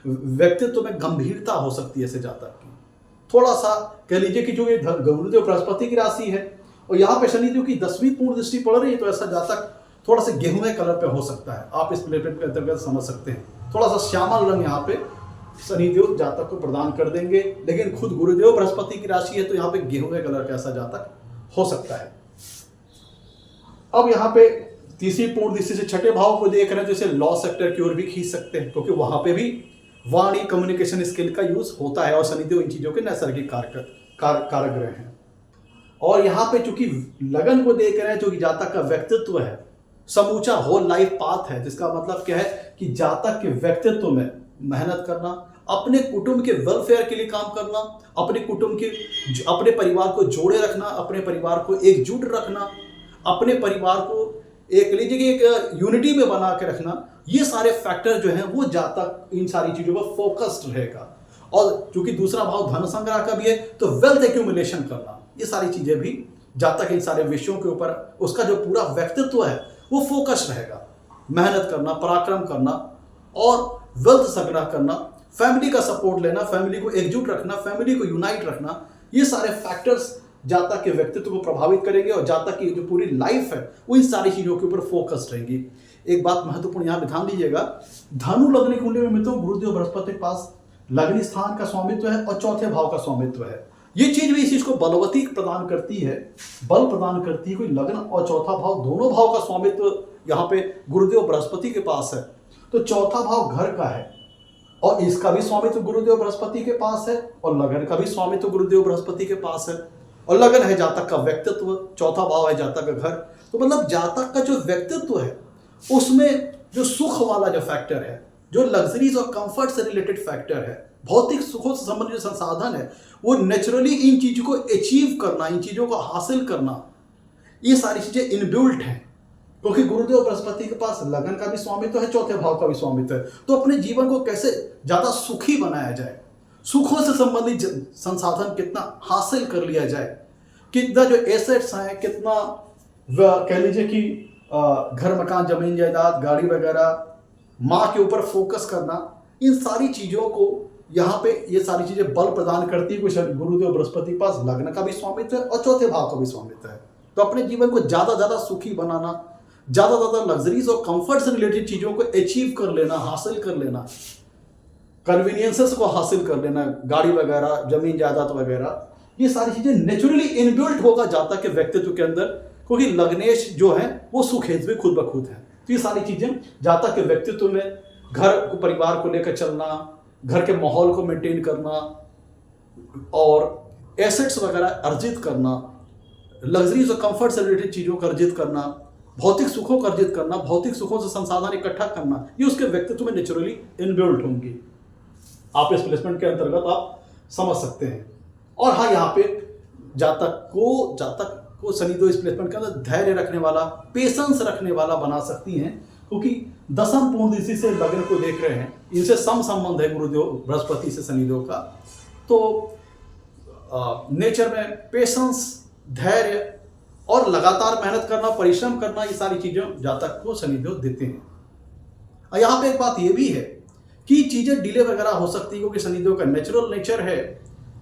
व्यक्तित्व में गंभीरता हो सकती है ऐसे जातक की। थोड़ा सा कह लीजिए कि जो ये गुरुदेव बृहस्पति की राशि है और यहाँ पे शनिदेव की 10वीं पूर्ण दृष्टि पड़ रही है तो ऐसा जातक थोड़ा सा गेहूं कलर पे हो सकता है। आप इस प्लेटमेंट के अंतर्गत समझ सकते हैं, थोड़ा सा श्यामल रंग यहाँ पे शनिदेव जातक को प्रदान कर देंगे। लेकिन खुद गुरुदेव बृहस्पति की राशि है तो यहाँ पे गेहूं कलर का ऐसा जातक हो सकता है। अब यहाँ पे तीसरी पूर्ण दृष्टि से छठे भाव को देख रहे हैं तो इसे लॉ सेक्टर की ओर भी खींच सकते हैं क्योंकि वहां पे भी वाणी, कम्युनिकेशन स्किल का यूज होता है और शनिदेव इन चीजों के नैसर्गिक कारक ग्रह हैं। और यहाँ पे चूंकि लगन को देख रहे हैं जो कि जातक का व्यक्तित्व है, समूचा होल लाइफ पाथ है, जिसका मतलब क्या है कि जातक के व्यक्तित्व में मेहनत करना, अपने कुटुंब के वेलफेयर के लिए काम करना, अपने कुटुंब के, अपने परिवार को जोड़े रखना, अपने परिवार को एकजुट रखना, अपने परिवार को एक लीजिए कि एक यूनिटी में बना के रखना, ये सारे फैक्टर जो हैं वो जातक इन सारी चीजों पर फोकस्ड रहेगा। और चूंकि दूसरा भाव धन संग्रह का भी है तो वेल्थ एक्यूमुलेशन करना, ये सारी चीजें भी जातक इन सारे विषयों के ऊपर उसका जो पूरा व्यक्तित्व है वो फोकस रहेगा। मेहनत करना, पराक्रम करना और वेल्थ संग्रह करना, फैमिली का सपोर्ट लेना, फैमिली को एकजुट रखना, फैमिली को यूनाइट रखना, ये सारे फैक्टर्स जातक के व्यक्तित्व को प्रभावित करेंगे और जातक की जो पूरी लाइफ है वो इन सारी चीजों के ऊपर फोकस्ड रहेगी। एक बात महत्वपूर्ण यहाँ पे ध्यान दीजिएगा, धनु लग्न कुंडली में मित्रों गुरुदेव बृहस्पति के पास लग्न स्थान का स्वामित्व है और चौथे भाव का स्वामित्व है। ये चीज भी इस चीज को बलवती प्रदान करती है, बल प्रदान करती है। कोई लग्न और चौथा भाव, दोनों भाव का स्वामित्व यहाँ पे गुरुदेव बृहस्पति के पास है तो चौथा भाव घर का है और इसका भी स्वामित्व गुरुदेव बृहस्पति के पास है और लगन का भी स्वामित्व गुरुदेव बृहस्पति के पास है और लगन है जातक का व्यक्तित्व, चौथा भाव है जातक का घर। तो मतलब जातक का जो व्यक्तित्व है उसमें जो सुख वाला जो फैक्टर है, जो लग्जरीज और कंफर्ट से रिलेटेड फैक्टर है, भौतिक सुखों से संबंधित जो संसाधन है, वो नेचुरली इन चीजों को अचीव करना, इन चीजों को हासिल करना, ये सारी चीजें इनबिल्ट हैं क्योंकि गुरुदेव बृहस्पति के पास लगन का भी स्वामित्व है, चौथे भाव का भी स्वामित्व है। तो अपने जीवन को कैसे ज्यादा सुखी बनाया जाए, सुखों से संबंधित संसाधन कितना हासिल कर लिया जाए, कितना जो एसेट्स हैं, कितना कह लीजिए कि घर, मकान, जमीन, जायदाद, गाड़ी वगैरह, माँ के ऊपर फोकस करना, इन सारी चीजों को यहाँ पे ये सारी चीजें बल प्रदान करती है। कुछ गुरुदेव बृहस्पति के पास लग्न का भी स्वामित्व है और चौथे भाव का भी स्वामित्व है। तो अपने जीवन को ज्यादा सुखी बनाना, ज्यादा लग्जरीज और कंफर्ट से रिलेटेड चीजों को अचीव कर लेना, हासिल कर लेना, कन्वीनियंसेस को हासिल कर लेना, गाड़ी वगैरह, जमीन जायदाद वगैरह, ये सारी चीजें नेचुरली इनबिल्ट होगा जातक के व्यक्तित्व के अंदर क्योंकि लग्नेश जो है वो सुखेत भी खुद ब खुद है। तो ये सारी चीजें जातक के व्यक्तित्व में, घर को, परिवार को लेकर चलना, घर के माहौल को मेंटेन करना और एसेट्स वगैरह अर्जित करना, लग्जरीज और कंफर्ट से रिलेटेड चीज़ों को अर्जित करना, भौतिक सुखों को अर्जित करना, भौतिक सुखों से संसाधन इकट्ठा करना, ये उसके व्यक्तित्व में नेचुरली इनबिल्ट होंगी। आप इस प्लेसमेंट के अंतर्गत आप समझ सकते हैं। और हाँ, यहाँ पे जातक को शनि देव इस प्लेसमेंट के अंदर धैर्य रखने वाला, पेशेंस रखने वाला बना सकती हैं, क्योंकि दशम पूर्ण इसी से लग्न को देख रहे हैं, इनसे सम संबंध है गुरुदेव बृहस्पति से शनिदेव का। तो नेचर में पेशेंस, धैर्य और लगातार मेहनत करना, परिश्रम करना, ये सारी चीज़ें जातक को शनिदेव देते हैं। और यहाँ पे एक बात ये भी है कि चीज़ें डिले वगैरह हो सकती है, क्योंकि शनिदेव का नेचुरल नेचर है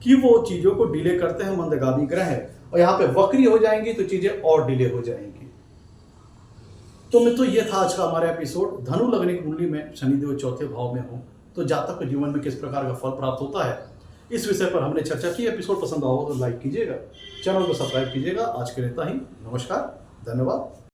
कि वो चीज़ों को डिले करते हैं, मंदगामी ग्रह है, और यहाँ पे वक्री हो जाएंगी तो चीज़ें और डिले हो जाएंगी। तो मित्रों, ये था आज का हमारा एपिसोड। धनु लग्न की कुंडली में शनिदेव चौथे भाव में हो तो जातक के जीवन में किस प्रकार का फल प्राप्त होता है, इस विषय पर हमने चर्चा की। एपिसोड पसंद आओ तो लाइक कीजिएगा, चैनल को सब्सक्राइब कीजिएगा। आज के लिए इतना ही। नमस्कार, धन्यवाद।